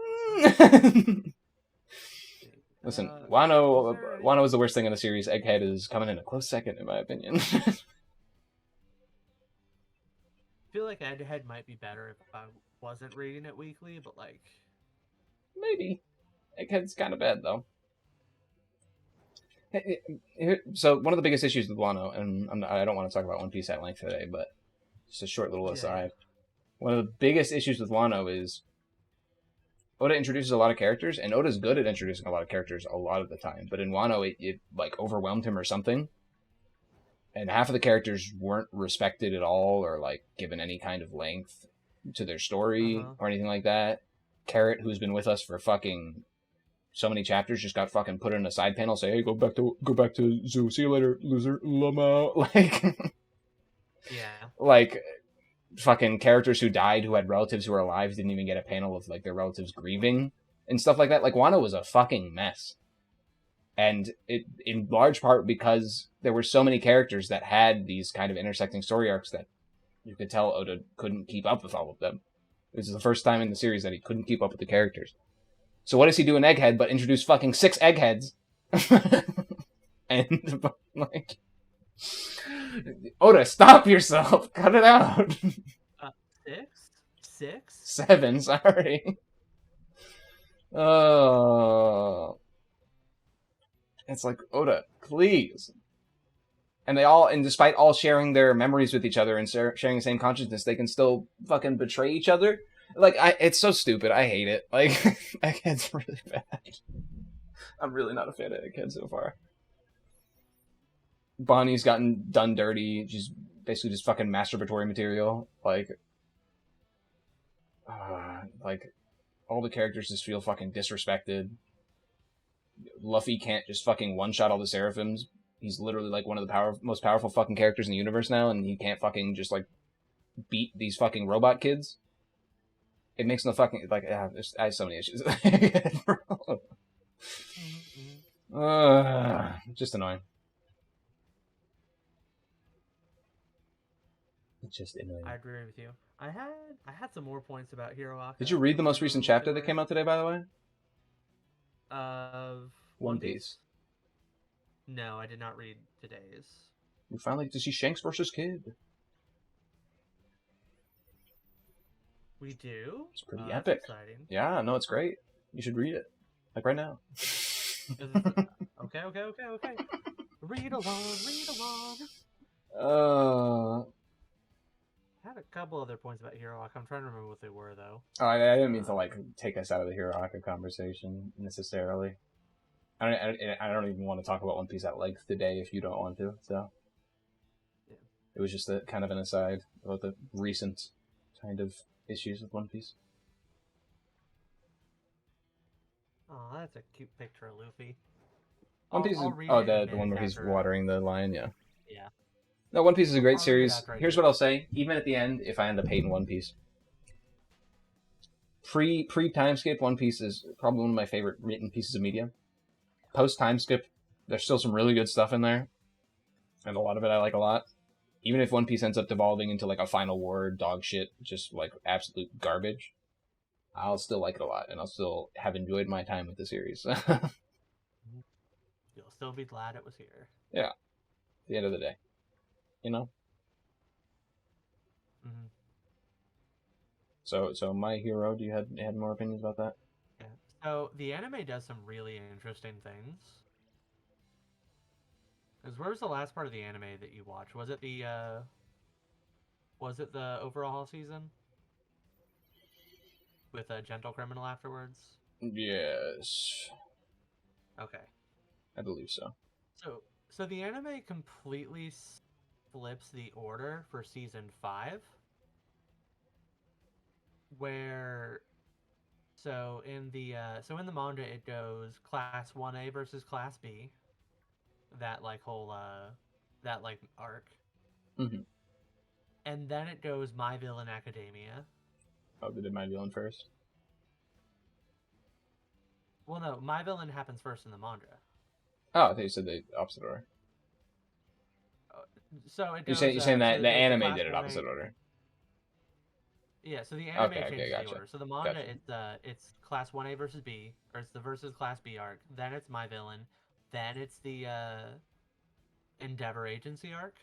listen, Wano is the worst thing in the series. Egghead is coming in a close second, in my opinion. I feel like Egghead might be better if I wasn't reading it weekly, but like maybe Egghead's kind of bad though. So one of the biggest issues with Wano, and I don't want to talk about One Piece at length today, but just a short little aside. One of the biggest issues with Wano is Oda introduces a lot of characters, and Oda's good at introducing a lot of characters a lot of the time. But in Wano, it like overwhelmed him or something, and half of the characters weren't respected at all, or like given any kind of length to their story or anything like that. Carrot, who's been with us for fucking so many chapters, just got fucking put in a side panel, say, "Hey, go back to zoo. See you later, loser, llama." Like, yeah, like. Fucking characters who died who had relatives who were alive didn't even get a panel of like their relatives grieving and stuff like that. Like Wano was a fucking mess, and it in large part because there were so many characters that had these kind of intersecting story arcs that you could tell Oda couldn't keep up with all of them. This is the first time in the series that he couldn't keep up with the characters. So what does he do in Egghead but introduce fucking 6 Eggheads? And like, Oda, stop yourself! Cut it out! 6? 7, sorry. Oh. It's like, Oda, please. And despite all sharing their memories with each other and sharing the same consciousness, they can still fucking betray each other. Like, it's so stupid. I hate it. Like, Egghead's really bad. I'm really not a fan of Egghead so far. Bonnie's gotten done dirty. She's basically just fucking masturbatory material. Like all the characters just feel fucking disrespected. Luffy can't just fucking one-shot all the Seraphims. He's literally like one of the most powerful fucking characters in the universe now, and he can't fucking just like beat these fucking robot kids. It makes no fucking like. I have so many issues. Just annoying. It's just annoying. I agree with you. I had some more points about Hiroaka. Did you read the most recent chapter that came out today, by the way? Of One Piece. No, I did not read today's. We finally get to see Shanks versus Kid. We do? It's pretty epic. Exciting. Yeah, no, it's great. You should read it. Like right now. Okay. Read along. I had a couple other points about Hiroaka. I'm trying to remember what they were, though. Oh, I didn't mean to like take us out of the Hiroaka conversation necessarily. I don't even want to talk about One Piece at length today if you don't want to. So yeah. It was just a kind of an aside about the recent kind of issues with One Piece. Oh, that's a cute picture of Luffy. One Piece the one where he's watering the lion, yeah. Yeah. No, One Piece is a great series. Here's what I'll say. Even at the end, if I end up hating One Piece, Pre time skip, One Piece is probably one of my favorite written pieces of media. Post time skip, there's still some really good stuff in there, and a lot of it I like a lot. Even if One Piece ends up devolving into like a final war dog shit, just like absolute garbage, I'll still like it a lot, and I'll still have enjoyed my time with the series. You'll still be glad it was here. Yeah, at the end of the day, you know. Mm-hmm. So My Hero, do you had more opinions about that? Yeah. So the anime does some really interesting things. Because where was the last part of the anime that you watched? Was it the overhaul season with a gentle criminal afterwards? Yes, Okay. I believe so. So the anime completely flips the order for season 5 where in the manga it goes class 1A versus class B, that like whole that like arc. Mm-hmm. And then it goes My Villain Academia. Oh, they did My Villain first. Well, no, My Villain happens first in the manga. Oh, I thought you said the opposite order. So it You're goes saying that so the there's the anime class did it 1A. opposite order. Yeah, so the anime Okay, okay, changes the gotcha, order. So the manga, gotcha. it's class 1A versus B, or it's the versus class B arc. Then it's My Villain. Then it's the Endeavor Agency arc.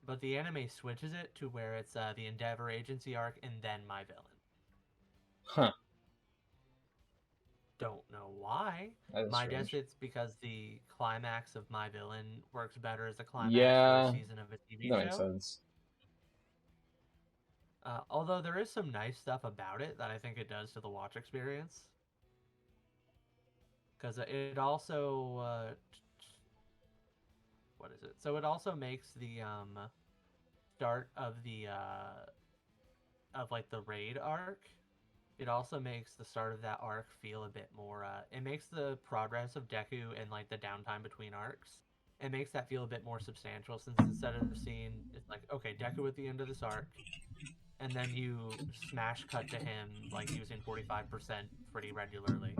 But the anime switches it to where it's the Endeavor Agency arc and then My Villain. Huh? Don't know why. That is My guess strange. it's because the climax of My Villain works better as a climax for a Yeah, season of a TV that makes show. sense. Although there is some nice stuff about it that I think it does to the watch experience. Because it also what is it? So it also makes the start of like the raid arc. It also makes the start of that arc feel a bit more. It makes the progress of Deku and like the downtime between arcs. It makes that feel a bit more substantial since instead of seeing it's like okay Deku at the end of this arc, and then you smash cut to him like using 45% pretty regularly.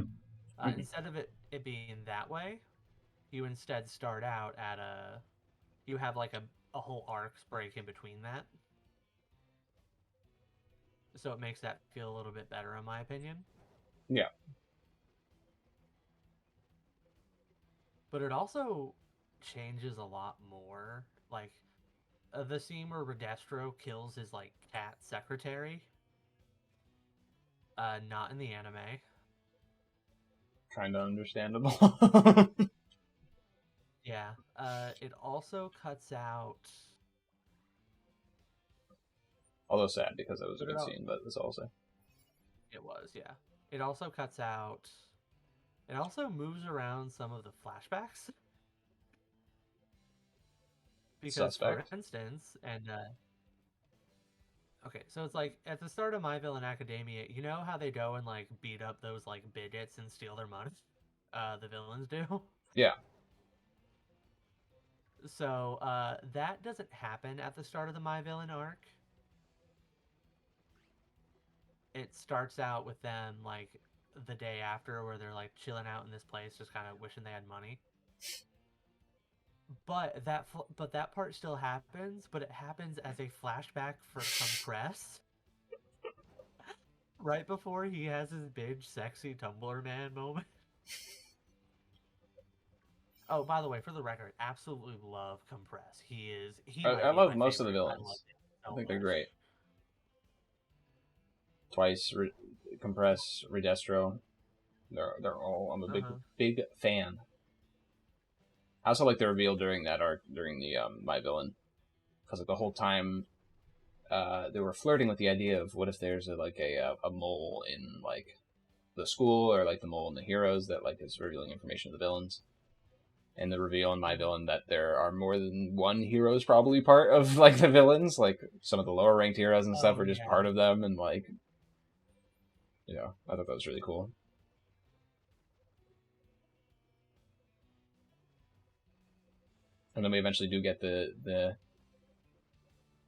Mm-hmm. Instead of it being that way, you instead start out at you have like a whole arcs break in between that. So it makes that feel a little bit better in my opinion. Yeah, But it also changes a lot more. Like the scene where Redestro kills his like cat secretary, not in the anime. kind of understandable. Yeah. It also cuts out. Although sad because it was a But good scene, but that's all I'll say. it was, yeah. It also cuts out. It also moves around some of the flashbacks because, for Suspect. instance, okay, so it's like at the start of My Villain Academia, you know how they go and like beat up those like bigots and steal their money? The villains do. Yeah. So that doesn't happen at the start of the My Villain arc. It starts out with them like the day after, where they're like chilling out in this place, just kind of wishing they had money. But that part still happens, but it happens as a flashback for Compress right before he has his big sexy Tumblr man moment. Oh, by the way, for the record, absolutely love Compress. He I might be love my most of the favorite. I love villains. him I so think they're much. great. Twice, Compress, Redestro. They're all. I'm a Uh-huh. big fan. I also like the reveal during that arc during the My Villain, because like the whole time they were flirting with the idea of what if there's a mole in like the school, or like the mole in the heroes that like is revealing information to the villains. And the reveal in My Mm-hmm. Villain that there are more than one hero is probably part of like the villains. Like some of the lower ranked heroes and stuff Oh are just yeah. part of them, and like I thought that was really cool. And then we eventually do get the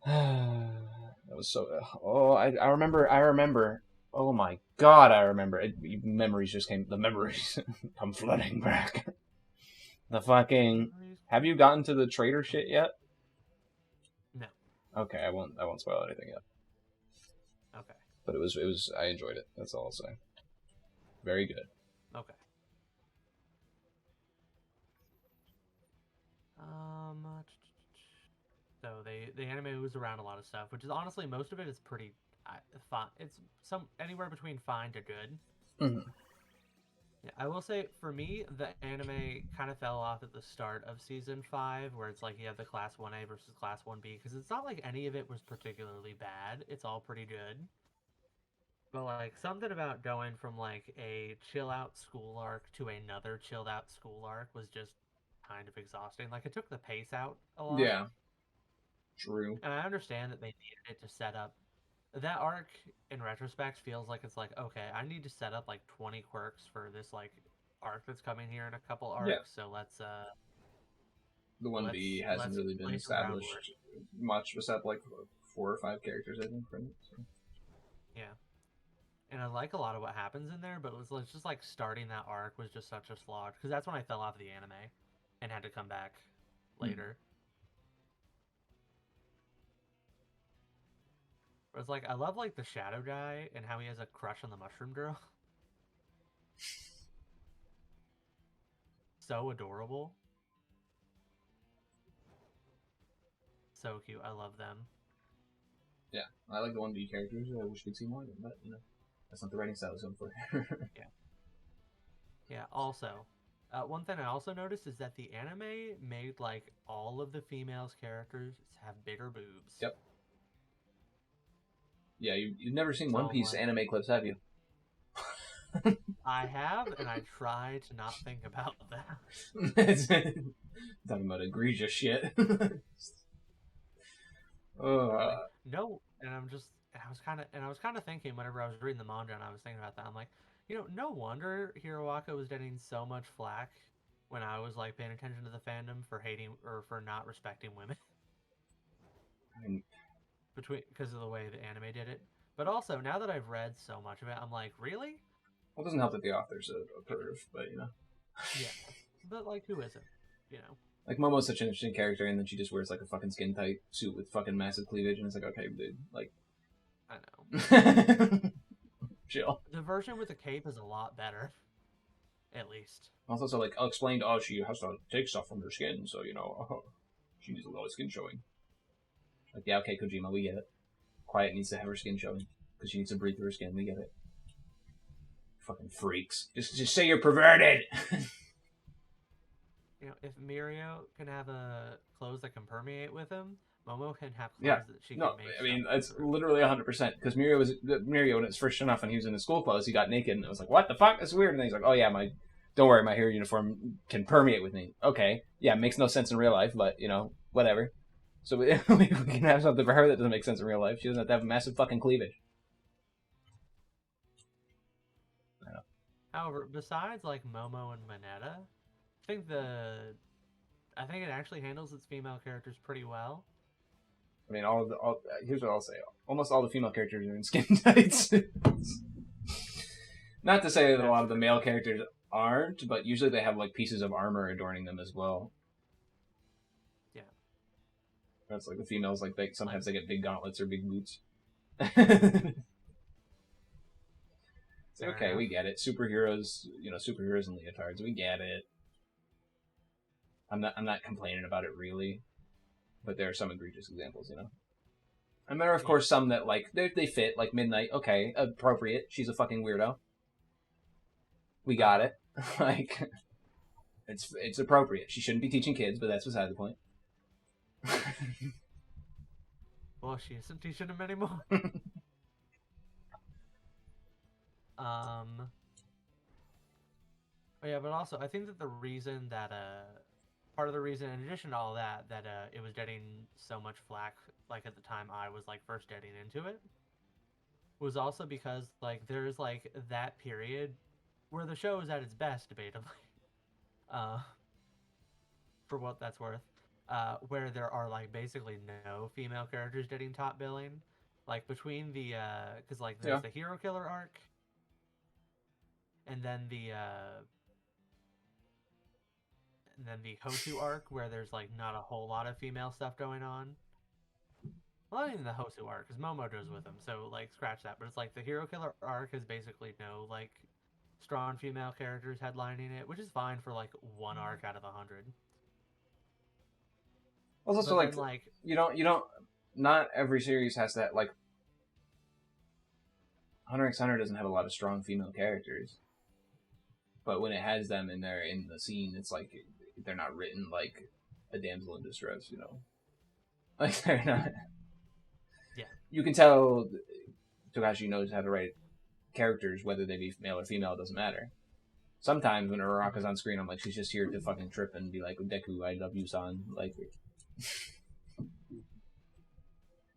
that was so. Oh, I remember. Oh my god, I remember it. Memories just came. The memories come flooding back. The fucking. Memories? Have you gotten to the traitor shit yet? No. Okay, I won't. I won't spoil anything yet. Okay. But it was. It was. I enjoyed it. That's all I'll say. Very good. Okay. Um. So the anime moves around a lot of stuff, which is honestly most of it is pretty fine. It's some anywhere between fine to good. Mm-hmm. Yeah, I will say for me, the anime kind of fell off at the start of season 5, where it's like you have the class 1A versus class 1B, because it's not like any of it was particularly bad. It's all pretty good. But like something about going from like a chill out school arc to another chilled out school arc was just kind of exhausting. Like it took the pace out a lot. Yeah. True. And I understand that they needed it to set up that arc in retrospect feels like it's like, okay, I need to set up like 20 quirks for this like arc that's coming here in a couple Yeah. arcs. So The one B hasn't let's really been lay some groundwork. established much, except like 4 or 5 characters, I think. From it, so. Yeah. And I like a lot of what happens in there, but it's just like starting that arc was just such a slog because that's when I fell off the anime and had to come back later. But it's like I love like the shadow guy and how he has a crush on the mushroom girl. So adorable. So cute. I love them. Yeah, I like the one B characters. I wish we'd see more of them, but that's not the writing style is going for. Yeah. Yeah. Also, one thing I also noticed is that the anime made like all of the females characters have bigger boobs. Yep. Yeah, you've never seen So One I'm Piece like, anime clips, have you? I have, and I try to not think about Talking about egregious shit. I'm uh, like, no, and I was kind of thinking whenever I was reading the manga and I was thinking about that. I'm like, no wonder Hiroaka was getting so much flack when I was like paying attention to the fandom for hating or for not respecting women I mean, between because of the way the anime did it. But also now that I've read so much of it, I'm like, really? well, it doesn't help that the author's a perv, but Yeah, but like, who isn't? You know? like Momo's such an interesting character, and then she just wears like a fucking skin tight suit with fucking massive cleavage, and it's like, okay, dude, like, I know. chill. The version with the cape is a lot better, at least. Also, so like, I'll explain. Oh, she has to take stuff from her skin, so she needs a lot of skin showing. Like, yeah, okay, Kojima, we get it. Quiet needs to have her skin showing because she needs to breathe through her skin. We get it. Fucking freaks. Just say you're perverted. If Mirio can have clothes that can permeate with him, Momo can have Yeah. clothes that she No, can make. I mean Stuff it's through. literally 100% because Mirio when it's first shown off and he was in his school clothes, he got naked and it was like, what the fuck? That's weird. And then he's like, oh yeah, don't worry, my hero uniform can permeate with me. Okay, yeah, makes no sense in real life, but whatever. So we can have something for her that doesn't make sense in real life. She doesn't have to have massive fucking cleavage. However, besides like Momo and Mineta, I think it actually handles its female characters pretty well. I mean, here's what I'll say: almost all the female characters are in skin tights. Not to say that a lot of the male characters aren't, but usually they have like pieces of armor adorning them as well. Yeah. That's like the females, like sometimes they get big gauntlets or big boots. Okay, we get it. Superheroes, superheroes and leotards, we get it. I'm not complaining about it really, but there are some egregious examples. And there are of course some that like they fit, like Midnight. Okay, appropriate. She's a fucking weirdo. We got it. Like, it's appropriate. She shouldn't be teaching kids, but that's beside the point. Well, she isn't teaching them anymore. Yeah, but also I think that the reason that part of the reason, in addition to all that, it was getting so much flack like at the time I was like first getting into it, was also because like there's like that period where the show is at its best, debatably, uh, for what that's worth, where there are like basically no female characters getting top billing. Like between the because like Yeah. there's the hero killer arc, and then the Hosu arc where there's like not a whole lot of female stuff going on. Well, not even the Hosu arc, because Momojo's with him, so like scratch that. But it's like the hero killer arc is basically no like strong female characters headlining it, which is fine for like one arc out of 100. Well, it's also But like then like you don't. Not every series has that. Like Hunter x Hunter doesn't have a lot of strong female characters, but when it has them and they're in the scene, it's like they're not written like a damsel in distress. You know, like they're not. yeah. You can tell Togashi knows how to write characters, whether they be male or female, it doesn't matter. Sometimes when Uraraka's on screen, I'm like, she's just here to fucking trip and be like, Deku, I love you, son. Like,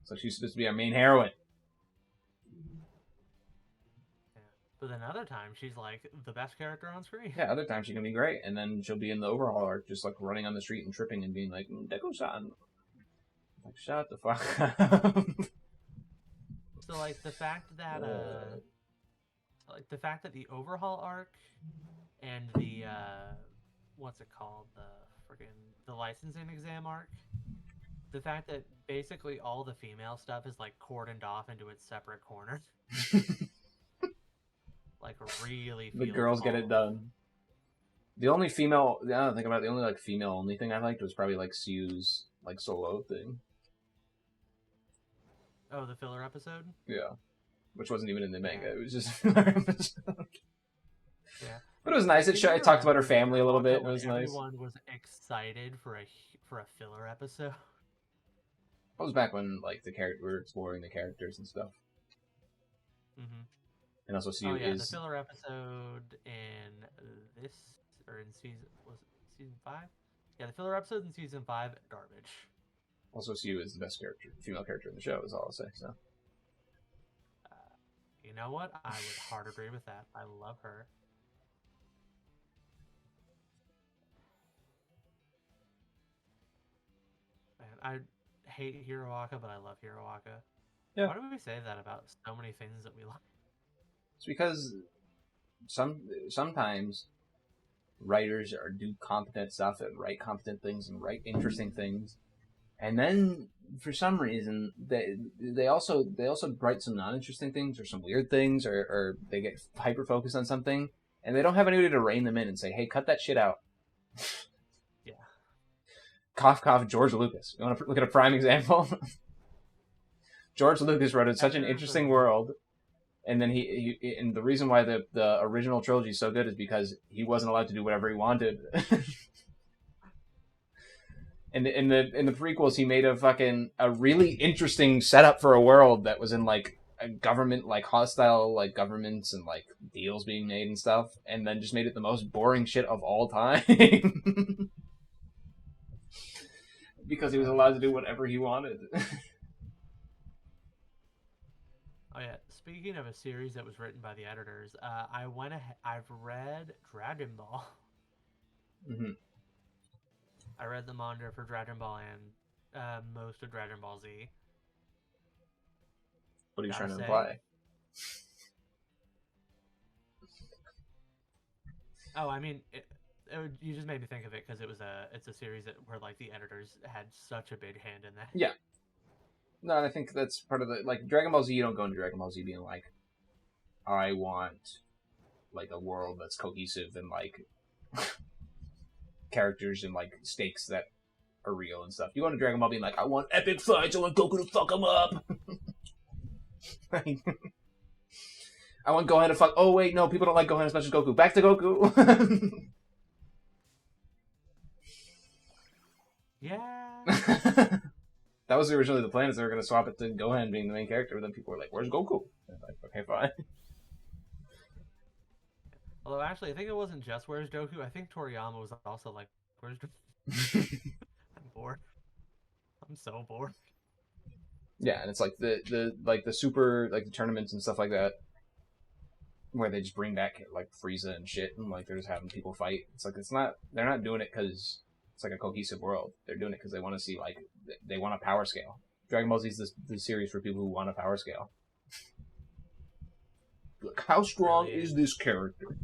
so she's supposed to be our main heroine. Yeah. But then other times she's like the best character on screen. Yeah, other times she can be great, and then she'll be in the overhaul arc, just like running on the street and tripping and being like, Deku-san. Like, shut the fuck up. So like the fact that the overhaul arc and the what's it called, the licensing exam arc, the fact that basically all the female stuff is like cordoned off into its separate corner, like really The feels girls get off. it done. The only female, I don't think about it, the only like female only thing I liked was probably like Sue's like solo thing. Oh, the filler episode? Yeah. Which wasn't even in the manga. Yeah. It was just a filler episode. Yeah. But it was nice. It talked about her family a little bit. It was nice. Everyone was excited for a filler episode. It was back when like we were exploring the characters and stuff. Mm-hmm. And also Sue the is filler episode in season 5? Yeah, the filler episode in season 5, garbage. Also Sue is the best female character in the show, is all I'll say. So you know what? I would hard agree with that. I love her. Man, I hate Hiroaka, but I love Hiroaka. Yeah. Why do we say that about so many things that we like? it's because sometimes writers do competent stuff and write competent things and write interesting things, and then for some reason they also write some non-interesting things or some weird things, or they get hyper focused on something and they don't have anybody to rein them in and say, hey, cut that shit out. Yeah. Cough cough, George Lucas. You want to look at a prime example? George Lucas wrote such an interesting world, and then and the reason why the original trilogy is so good is because he wasn't allowed to do whatever he wanted. And in the prequels, he made a really interesting setup for a world that was in like a government, like hostile like governments and like deals being made and stuff, and then just made it the most boring shit of all time. Because he was allowed to do whatever he wanted. Oh yeah. Speaking of a series that was written by the editors, I've read Dragon Ball. Mm-hmm. I read the manga for Dragon Ball and most of Dragon Ball Z. What are you trying to imply? Oh, I mean, you just made me think of it because it's a series where like the editors had such a big hand in that. Yeah. No, I think that's part of the like Dragon Ball Z. You don't go into Dragon Ball Z being like, I want like a world that's cohesive and like characters and like stakes that are real and stuff. You go into Dragon Ball being like, I want epic fights. I want Goku to fuck him up. I want Gohan to fuck. Oh wait, no, people don't like Gohan as much as Goku. Back to Goku. Yeah. That was originally the plan, is they were going to swap it to Gohan being the main character, but then people were like, where's Goku? And I'm like, okay, fine. Although actually, I think it wasn't just where's Goku. I think Toriyama was also like, where's Goku? I'm bored. I'm so bored. Yeah, and it's like the super like the tournaments and stuff like that, where they just bring back like Frieza and shit, and like they're just having people fight. It's like they're not doing it because it's like a cohesive world. They're doing it because they want to see they want a power scale. Dragon Ball Z is the series for people who want a power scale. Look, how strong Really is is. this character?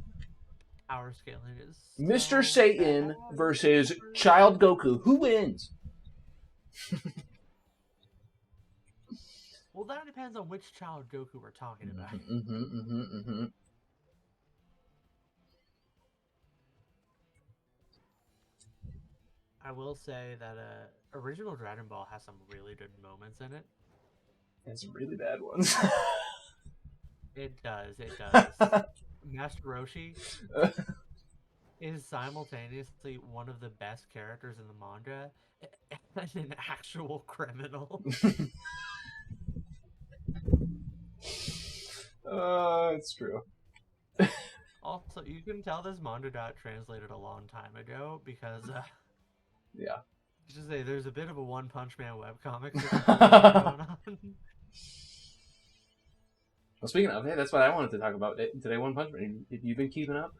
Power scaling is Mr. so Satan bad. versus Child Goku. Who wins? Well, that depends on which child Goku we're talking about. I will say that original Dragon Ball has some really good moments in it. And some really bad ones. It does. It does. Master Roshi is simultaneously one of the best characters in the manga and an actual criminal. It's true. Also, you can tell this manga got translated a long time ago because, Yeah. just say there's a bit of a One Punch Man webcomic situation going on. Well, speaking of, hey, that's what I wanted to talk about today. One Punch Man. Have you been keeping up?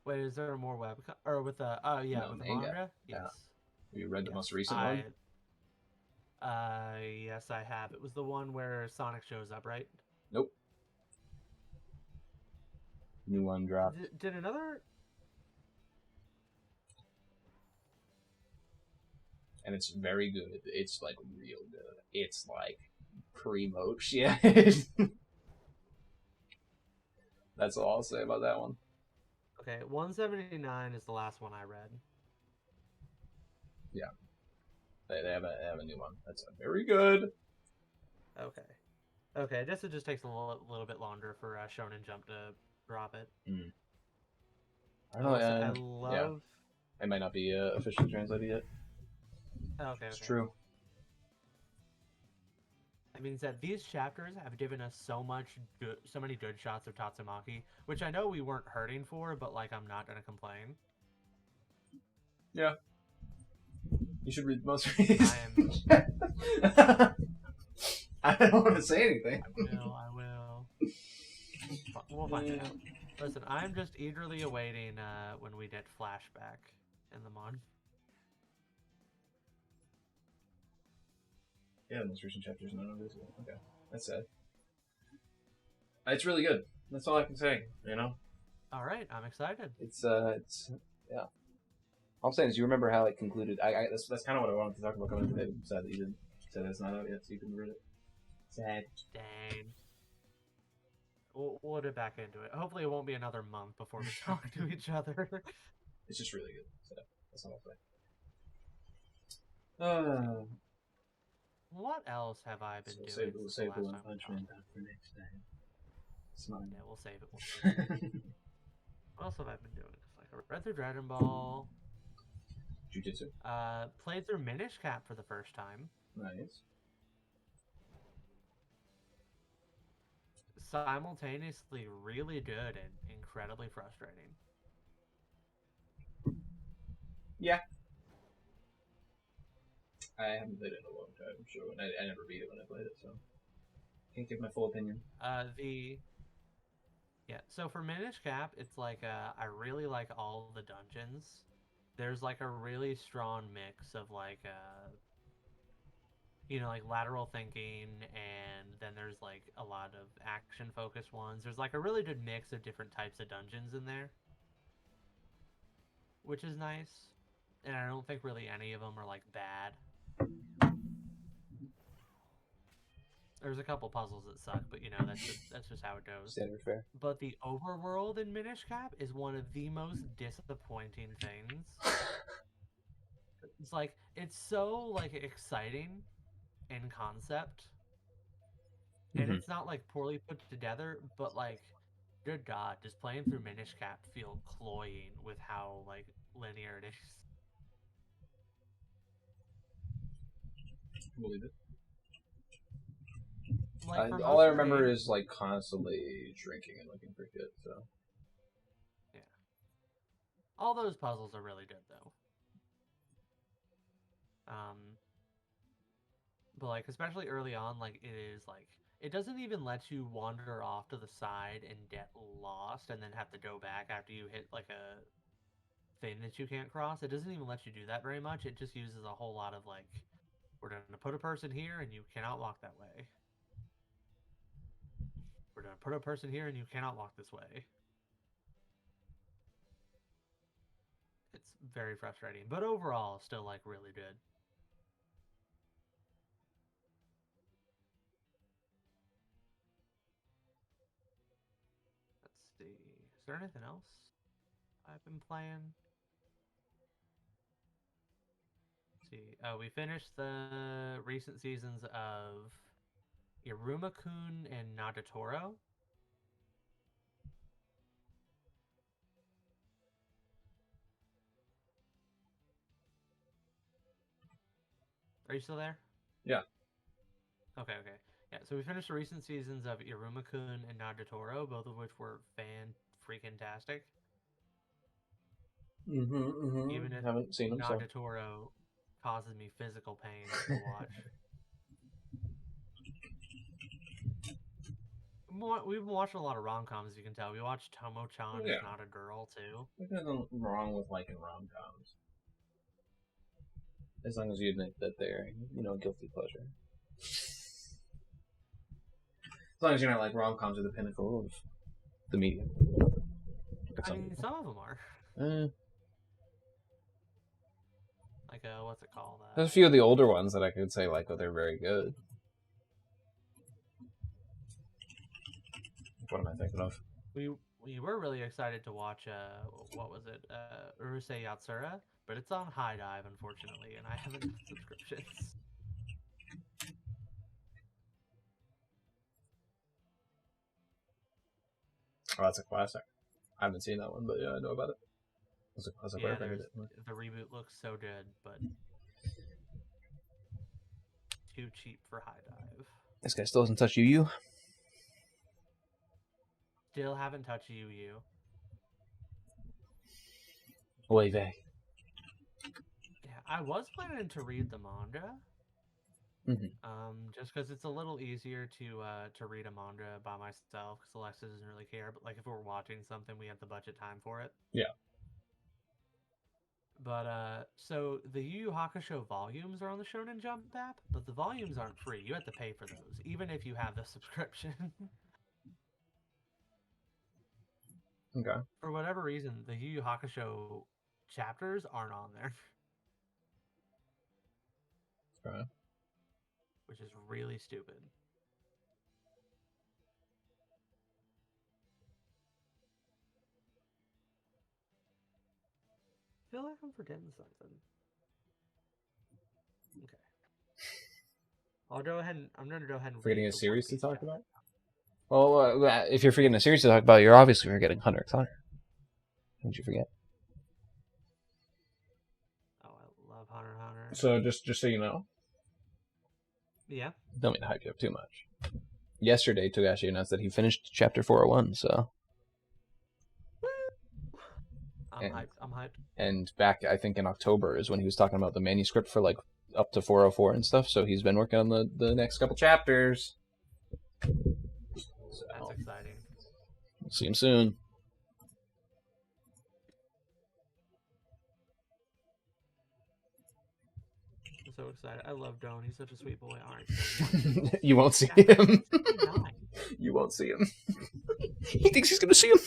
Wait, is there more webcomic or with the? Oh yeah, No, with the manga. manga. Yeah. Yes. Have you read the Yes. most recent one? Yes, I have. It was the one where Sonic shows up, right? Nope. New one dropped. Did another? And it's very good. It's like real good. It's like primo shit. That's all I'll say about that one. Okay, 179 is the last one I read. Yeah. They have a new one. That's very good. Okay. Okay, I guess it just takes a little bit longer for Shonen Jump to drop it. I don't know. I love. Yeah. It might not be officially translated yet. Okay, It's okay. true. That means that these chapters have given us so many good shots of Tatsumaki, which I know we weren't hurting for, but like I'm not gonna complain. Yeah. You should read the most recent. I don't want to say anything. I will. We'll find it out. Listen, I'm just eagerly awaiting when we get flashback in the mod. Yeah, the most recent chapters none of this. Okay, that's sad. It's really good. That's all I can say. You know. All right, I'm excited. It's yeah. All I'm saying is, you remember how it concluded. That's kind of what I wanted to talk about coming today. I'm sad that you didn't say that's not out yet, so you can read it. Sad. Dang. We'll get back into it. Hopefully, it won't be another month before we talk to each other. It's just really good. So that's all I'll say. What else have I been doing? We'll Since save the the last One time we Punch talked? Man talk for next time. Smart. Yeah, we'll save it. What else have I been doing? It's like I read through Dragon Ball. Jiu-Jitsu. Played through Minish Cap for the first time. Nice. Simultaneously really good and incredibly frustrating. Yeah. I haven't played it in a long time, I'm sure. And I never beat it when I played it, so can't give my full opinion. So for Minish Cap, it's like I really like all the dungeons. There's like a really strong mix of like like lateral thinking, and then there's like a lot of action focused ones. There's like a really good mix of different types of dungeons in there, which is nice. And I don't think really any of them are like bad. There's a couple puzzles that suck, but that's just how it goes. Standard fare. But the overworld in Minish Cap is one of the most disappointing things. It's like it's so like exciting in concept, and it's not like poorly put together, but like, good God, just playing through Minish Cap feel cloying with how like linear it is. Believe it. Like all I remember is like constantly drinking and looking for shit. So yeah, all those puzzles are really good though. But like especially early on, like it is like it doesn't even let you wander off to the side and get lost and then have to go back after you hit like a thing that you can't cross. It doesn't even let you do that very much. It just uses a whole lot of like We're going to put a person here, and you cannot walk that way. We're going to put a person here, and you cannot walk this way. It's very frustrating, but overall, still like really good. Let's see. Is there anything else I've been playing? Let's see. Oh, we finished the recent seasons of Iruma-kun and Nagatoro. Are you still there? Yeah. Okay. Yeah, so we finished the recent seasons of Iruma-kun and Nagatoro, both of which were fan-freaking-tastic. Even if Haven't seen them, so. Nagatoro causes me physical pain to watch. We've been watching a lot of rom-coms, as you can tell. We watched Tomo-chan Is Not a Girl, too. There's nothing wrong with liking rom-coms. As long as you admit that they're, guilty pleasure. As long as you're not like rom-coms are the pinnacle of the medium. Some of them are. Like, what's it called? There's a few of the older ones that I could say, like, they're very good. What am I thinking of? We were really excited to watch, what was it? Urusei Yatsura, but it's on High Dive, unfortunately, and I haven't got subscriptions. Oh, that's a classic. I haven't seen that one, but yeah, I know about it. Yeah, the reboot looks so good, but too cheap for High Dive. This guy still hasn't touched you. Still haven't touched you. Oy vey. Yeah, I was planning to read the manga. Just because it's a little easier to read a manga by myself, because Alexa doesn't really care. But like if we're watching something, we have the budget time for it. Yeah. But so the Yu Yu Hakusho volumes are on the Shonen Jump app, but the volumes aren't free. You have to pay for those, even if you have the subscription. Okay. For whatever reason, the Yu Yu Hakusho chapters aren't on there. Okay. Which is really stupid. I feel like I'm forgetting something. Okay. I'm going to go ahead and forgetting a series to talk about? Well, if you're forgetting a series to talk about, you're obviously forgetting Hunter x Hunter. What did you forget? Oh, I love Hunter x Hunter. So just so you know. Yeah. Don't mean to hype you up too much. Yesterday, Togashi announced that he finished chapter 401, so. I'm hyped. And back, I think, in October is when he was talking about the manuscript for, like, up to 404 and stuff, so he's been working on the next couple chapters. So, that's exciting. We'll see him soon. I'm so excited. I love Don. He's such a sweet boy. All right. So you won't see him. You won't see him. He thinks he's going to see him.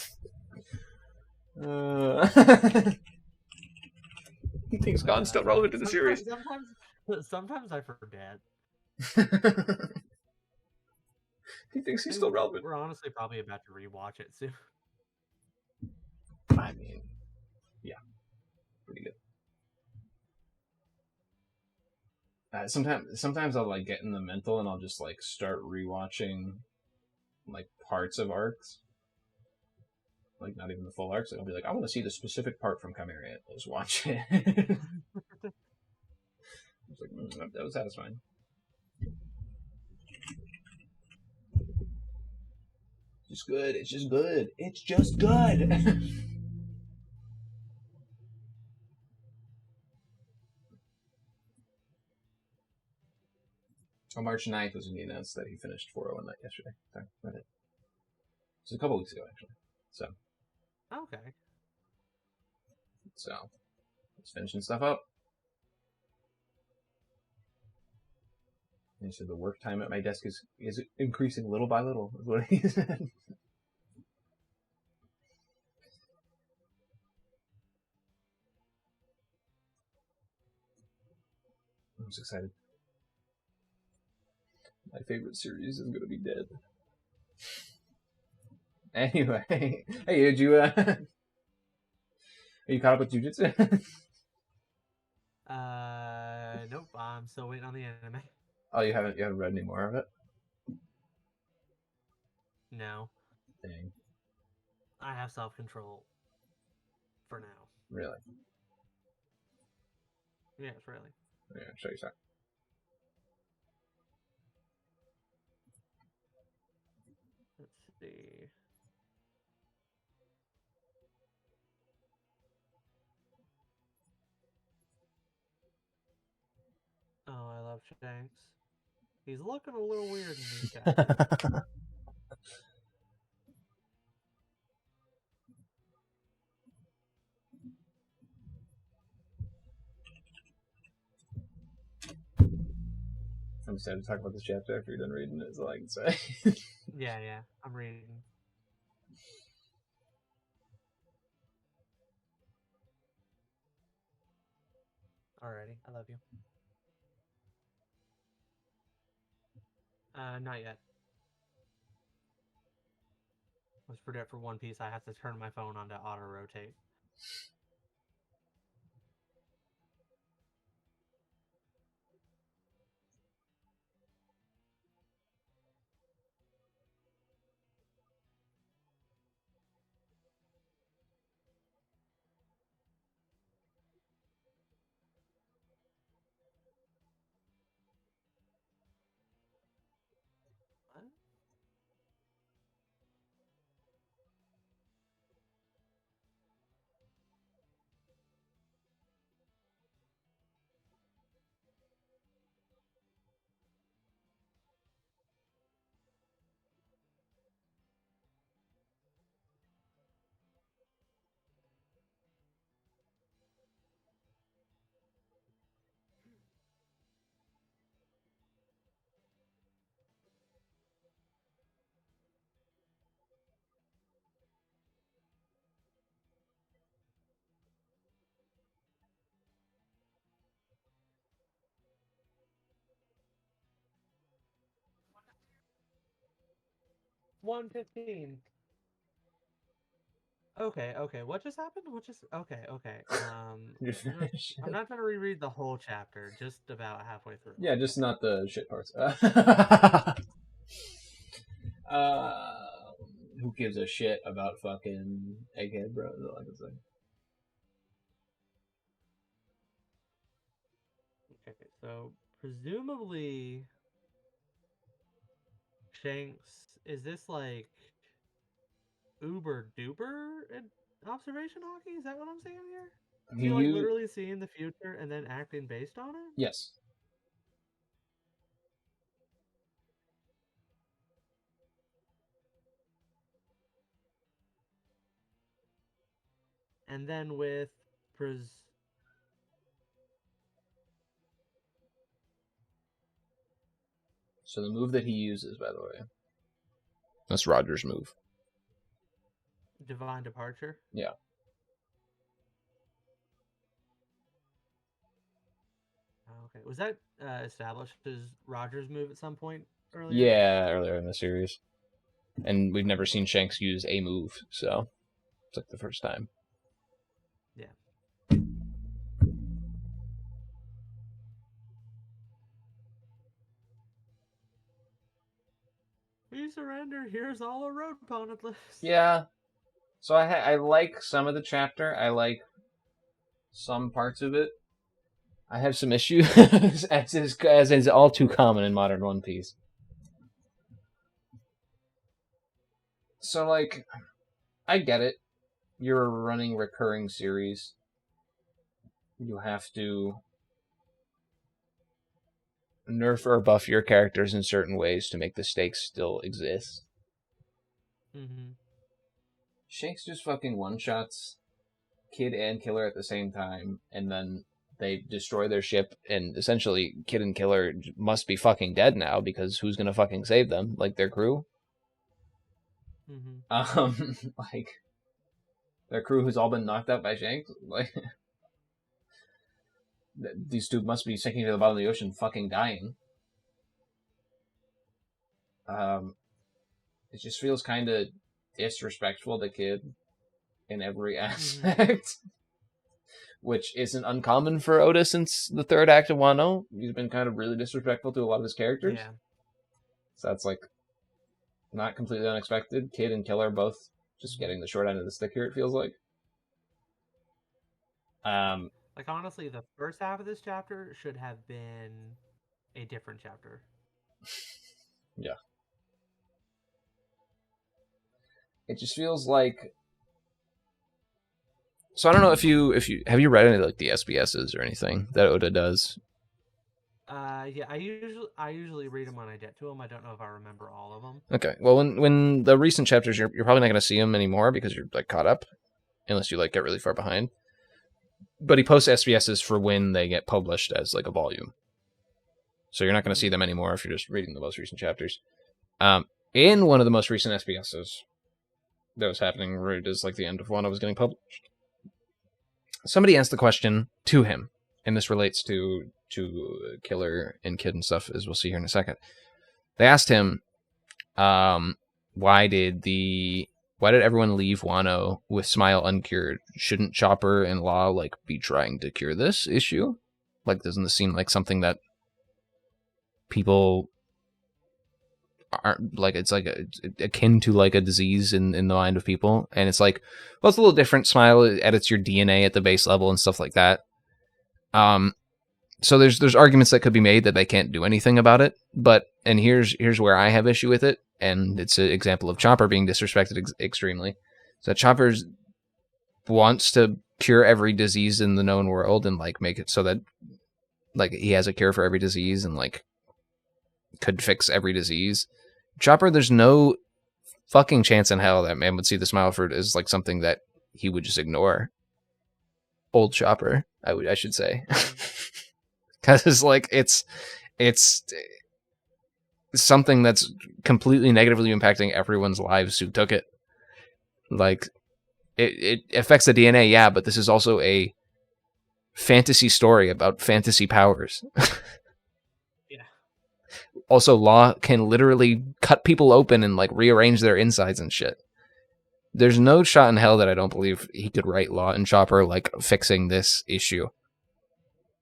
He thinks God's still relevant to the series. Sometimes I forget. He thinks he's still relevant. We're honestly probably about to rewatch it soon. I mean, yeah, pretty good. Sometimes I'll like get in the mental and I'll just like start rewatching like parts of arcs. Like not even the full arcs. I'll be like, I want to see the specific part from Chimera. Let's watch it. It's like that was satisfying. It's just good. It's just good. It's just good. On March 9th was when he announced that he finished 401 that yesterday. Sorry, read it. It was a couple weeks ago, actually. So. Okay. So, just finishing stuff up. And he said the work time at my desk is increasing little by little, is what he said. I'm just excited. My favorite series is gonna be dead. Anyway, hey, did you are you caught up with Jujutsu? Nope. I'm still waiting on the anime. Oh, you haven't read any more of it? No, Dang, I have self-control for now. really? Yes, really. Yeah, show you something. Let's see. Oh, I love Shanks. He's looking a little weird in these chapters. I'm excited to talk about this chapter after you're done reading it, is all I can say. Yeah, I'm reading. Alrighty, I love you. Not yet. Let's predict for One Piece. I have to turn my phone on to auto rotate. What? $1.15. Okay. What just happened? What just? Okay. I'm not gonna reread the whole chapter. Just about halfway through. Yeah, just not the shit parts. Uh, who gives a shit about fucking Egghead, bro? Is all I can say. Okay, so presumably Shanks is this like uber duper observation hockey? Is that what I'm saying here? Is he like You literally seeing the future and then acting based on it? yes. And then with pres So the move that he uses, by the way, that's Roger's move. divine departure. Yeah. Okay, was that established as Roger's move at some point earlier? Yeah, earlier in the series, and we've never seen Shanks use a move, so it's like the first time. Yeah. We surrender. Here's all a road opponent list. Yeah. So I like some of the chapter. I like some parts of it. I have some issues, as is all too common in modern One Piece. So like, I get it. You're a running recurring series. You have to nerf or buff your characters in certain ways to make the stakes still exist. Mm-hmm. Shanks just fucking one shots Kid and Killer at the same time, and then they destroy their ship, and essentially Kid and Killer must be fucking dead now because who's gonna fucking save them? Like their crew? Like their crew who's all been knocked out by Shanks? Like these two must be sinking to the bottom of the ocean, fucking dying. It just feels kind of disrespectful to Kid in every aspect, which isn't uncommon for Oda since the third act of Wano. He's been kind of really disrespectful to a lot of his characters. Yeah. So that's like not completely unexpected. Kid and Killer both just getting the short end of the stick here, it feels like. Like honestly, the first half of this chapter should have been a different chapter. Yeah. It just feels like. So I don't know if you have you read any like the SBSs or anything that Oda does. Yeah, I usually read them when I get to them. I don't know if I remember all of them. Okay, well when the recent chapters you're probably not going to see them anymore because you're like caught up, unless you like get really far behind. But he posts SBSs for when they get published as like a volume, so you're not going to see them anymore if you're just reading the most recent chapters. In one of the most recent SBSs that was happening right as like the end of one I was getting published, somebody asked the question to him, and this relates to Killer and Kid and stuff, as we'll see here in a second. They asked him, why did everyone leave Wano with Smile uncured? Shouldn't Chopper and Law like be trying to cure this issue? Like, doesn't this seem like something that people aren't like? It's like akin to like a disease in the mind of people, and it's like, well, it's a little different. Smile edits your DNA at the base level and stuff like that. So there's arguments that could be made that they can't do anything about it, and here's where I have issue with it, and it's an example of Chopper being disrespected extremely. So Chopper wants to cure every disease in the known world and like make it so that like he has a cure for every disease and like could fix every disease. Chopper, there's no fucking chance in hell that man would see the Smile fruit as like something that he would just ignore. Old Chopper, I should say. Because like it's something that's completely negatively impacting everyone's lives who took it. Like it affects the DNA, yeah, but this is also a fantasy story about fantasy powers. Yeah. Also, Law can literally cut people open and like rearrange their insides and shit. There's no shot in hell that I don't believe he could write Law and Chopper like fixing this issue.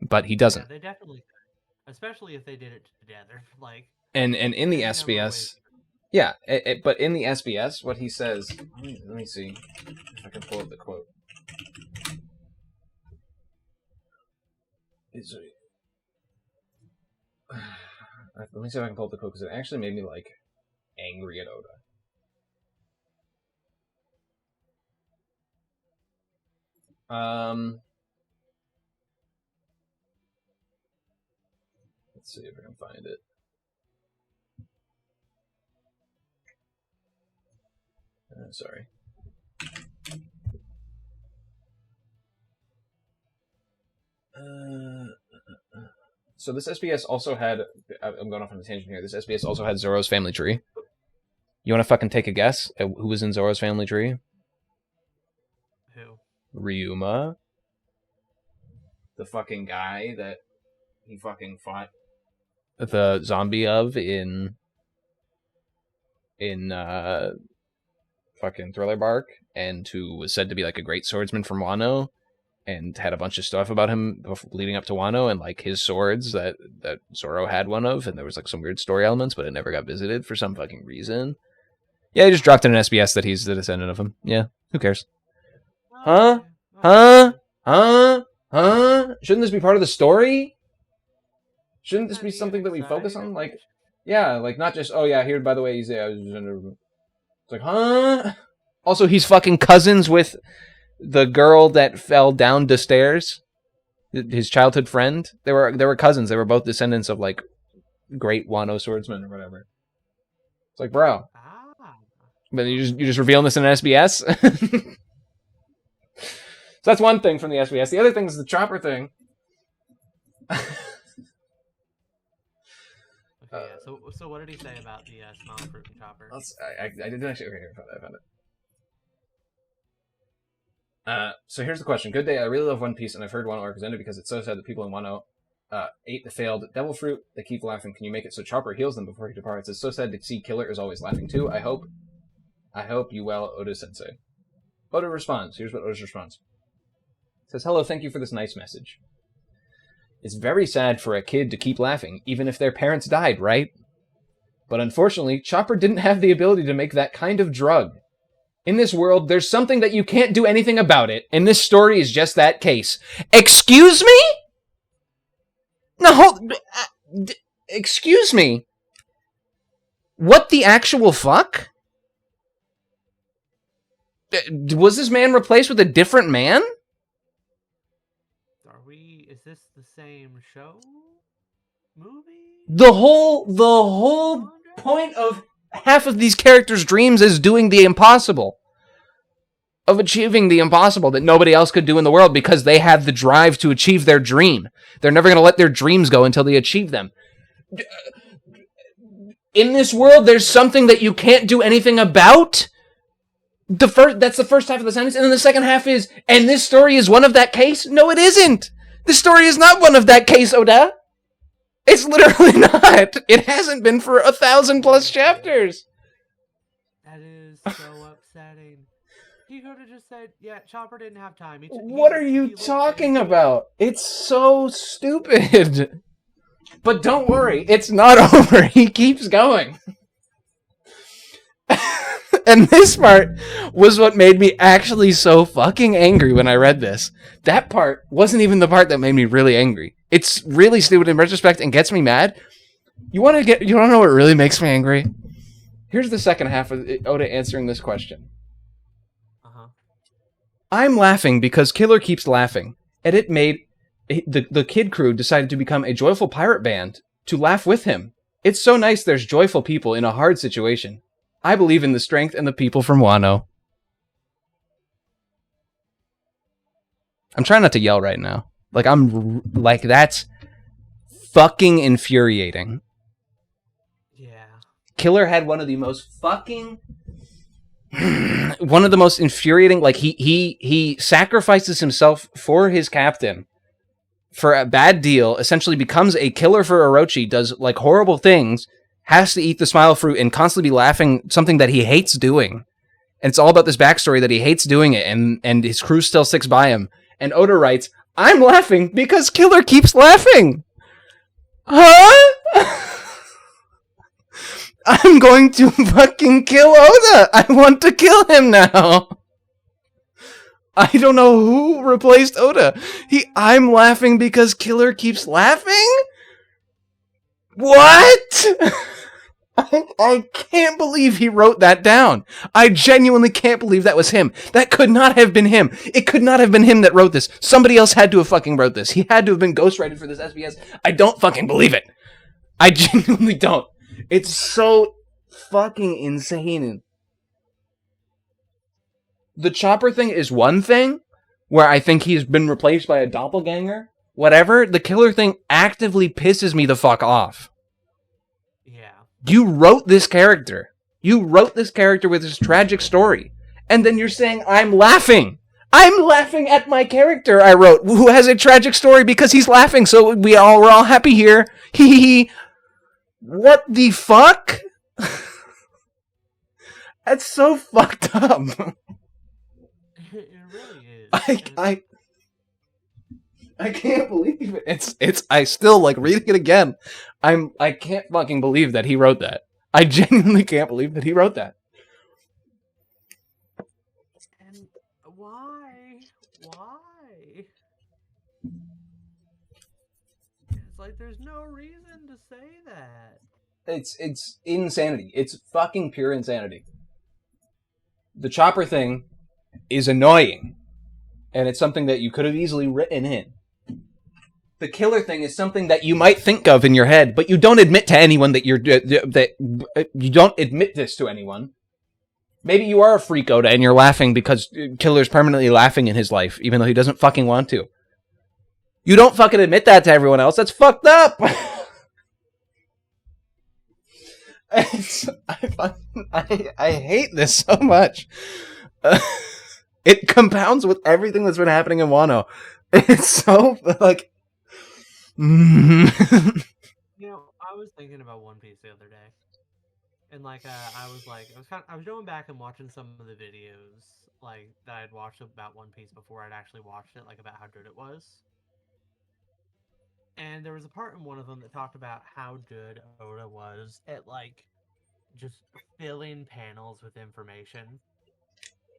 But he doesn't. Yeah, they definitely could, especially if they did it together. Like, and in the SBS, yeah, but in the SBS, what he says. Let me see if I can pull up the quote. Let me see if I can pull up the quote because it actually made me like angry at Oda. Let's see if I can find it. Sorry. So this SBS also had. I'm going off on a tangent here. This SBS also had Zoro's family tree. You want to fucking take a guess at who was in Zoro's family tree? Who? Ryuma. The fucking guy that he fucking fought the zombie of in fucking Thriller Bark, and who was said to be like a great swordsman from Wano, and had a bunch of stuff about him leading up to Wano, and like his swords that Zoro had one of, and there was like some weird story elements, but it never got visited for some fucking reason. Yeah, he just dropped in an SBS that he's the descendant of him. Yeah, who cares? Huh? Huh? Huh? Huh? Shouldn't this be part of the story? Shouldn't this be something that we focus on? Like, yeah, like not just, oh yeah, here, by the way, he's it's like, huh? Also, he's fucking cousins with the girl that fell down the stairs, his childhood friend. They were cousins. They were both descendants of like great Wano swordsmen or whatever. It's like, bro. But you just revealing this in an SBS? So that's one thing from the SBS. The other thing is the Chopper thing. Okay, yeah. So what did he say about the smelling fruit and Chopper? I didn't actually. Okay, I found it. So here's the question. Good day. I really love One Piece, and I've heard Wano arc is ended because it's so sad that people in Wano ate the failed devil fruit. They keep laughing. Can you make it so Chopper heals them before he departs? It's so sad to see Killer is always laughing too. I hope you well, Oda Sensei. Oda responds. Here's what Oda's response. It says, hello, thank you for this nice message. It's very sad for a kid to keep laughing, even if their parents died, right? But unfortunately, Chopper didn't have the ability to make that kind of drug. In this world, there's something that you can't do anything about it, and this story is just that case. Excuse me? No, excuse me. What the actual fuck? Was this man replaced with a different man? Is this the same show? Movie? The whole point of half of these characters' dreams is doing the impossible. Of achieving the impossible that nobody else could do in the world because they have the drive to achieve their dream. They're never going to let their dreams go until they achieve them. In this world, there's something that you can't do anything about? That's the first half of the sentence, and then the second half is, and this story is one of that case? No, it isn't! This story is not one of that case, Oda! It's literally not! It hasn't been for 1,000+ chapters! That is so upsetting. He could have just said, yeah, Chopper didn't have time. What are you talking about? It's so stupid! But don't worry, it's not over. He keeps going. And this part was what made me actually so fucking angry when I read this. That part wasn't even the part that made me really angry. It's really stupid in retrospect and gets me mad. You want to know what really makes me angry? Here's the second half of Oda answering this question. I'm laughing because Killer keeps laughing, and it made the Kid Crew decided to become a joyful pirate band to laugh with him. It's so nice there's joyful people in a hard situation. I believe in the strength and the people from Wano. I'm trying not to yell right now. That's fucking infuriating. Yeah. Killer had one of the most fucking... one of the most infuriating... he sacrifices himself for his captain for a bad deal, essentially becomes a killer for Orochi, does, horrible things, has to eat the smile fruit and constantly be laughing, something that he hates doing. And it's all about this backstory that he hates doing it, and his crew still sticks by him. And Oda writes, I'm laughing because Killer keeps laughing! Huh? I'm going to fucking kill Oda! I want to kill him now! I don't know who replaced Oda. I'm laughing because Killer keeps laughing? What? I can't believe he wrote that down. I genuinely can't believe that was him. That could not have been him. It could not have been him that wrote this. Somebody else had to have fucking wrote this. He had to have been ghostwritten for this SBS. I don't fucking believe it. I genuinely don't. It's so fucking insane. The Chopper thing is one thing, where I think he's been replaced by a doppelganger. Whatever. The Killer thing actively pisses me the fuck off. Yeah. You wrote this character. You wrote this character with his tragic story. And then you're saying, I'm laughing. I'm laughing at my character I wrote, who has a tragic story because he's laughing, so we're all happy here. Hee hee. What the fuck? That's so fucked up. It really is. I can't believe it. It's I still reading it again. I can't fucking believe that he wrote that. I genuinely can't believe that he wrote that. And why? It's there's no reason to say that. It's insanity. It's fucking pure insanity. The Chopper thing is annoying, and it's something that you could have easily written in. The Killer thing is something that you might think of in your head, but you don't admit to anyone that you don't admit this to anyone. Maybe you are a freak, Oda, and you're laughing because Killer's permanently laughing in his life, even though he doesn't fucking want to. You don't fucking admit that to everyone else. That's fucked up. I hate this so much. It compounds with everything that's been happening in Wano. It's so like. You know, I was thinking about One Piece the other day, and like I was going back and watching some of the videos like that I'd watched about One Piece before I'd actually watched it, like about how good it was. And there was a part in one of them that talked about how good Oda was at like just filling panels with information,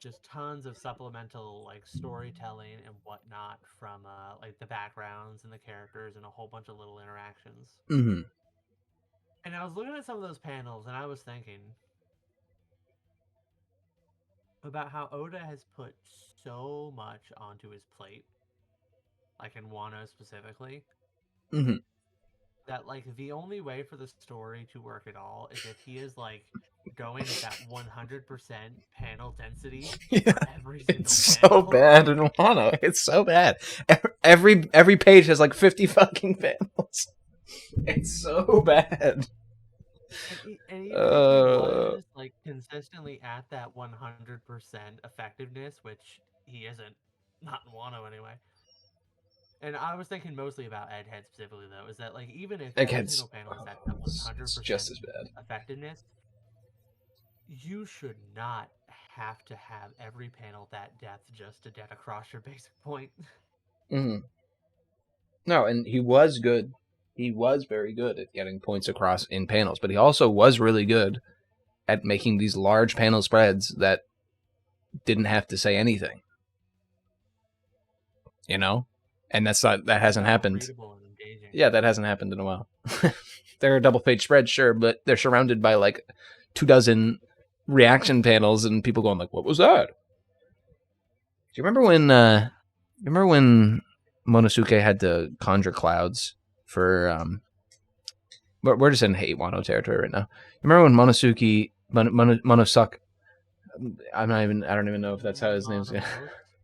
just tons of supplemental like storytelling and whatnot from like the backgrounds and the characters and a whole bunch of little interactions. Mm-hmm. And I was looking at some of those panels and I was thinking about how Oda has put so much onto his plate, like in Wano specifically, Mm-hmm. that like the only way for the story to work at all is if he is like going at that 100% panel density Yeah, for every single it's panel. so bad in Wano. It's so bad. Every page has like 50 fucking panels. It's so bad. And even if he was like consistently at that 100% effectiveness, which he isn't, not in Wano anyway. And I was thinking mostly about Egghead specifically, though, is that like even if every single panel is at that 100% just as bad. effectiveness, you should not have to have every panel that depth just to get across your basic point. Mm-hmm. No, and he was good. He was very good at getting points across in panels, but he also was really good at making these large panel spreads that didn't have to say anything. You know? And that hasn't happened. Yeah, that hasn't happened in a while. They're a double page spread, sure, but they're surrounded by like 24 reaction panels and people going like, "What was that?" Do you remember when Monosuke had to conjure clouds for we're just in hate Wano territory right now. You remember when Monosuke Monosuke I don't even know if that's how his name's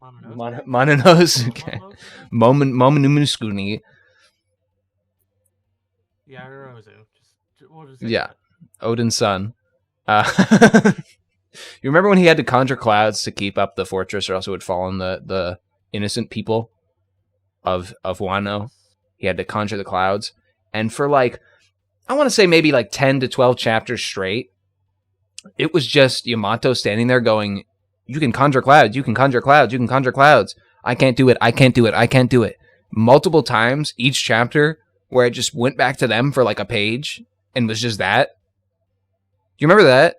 Mononosuke. Momonosuke. We'll just say yeah, that. Odin's son. You remember when he had to conjure clouds to keep up the fortress, or else it would fall on the innocent people of Wano? He had to conjure the clouds, and for like, I want to say maybe like 10 to 12 chapters straight, it was just Yamato standing there going, "You can conjure clouds, you can conjure clouds, you can conjure clouds. I can't do it, I can't do it, I can't do it." Multiple times each chapter, where it just went back to them for like a page and was just that. Do you remember that?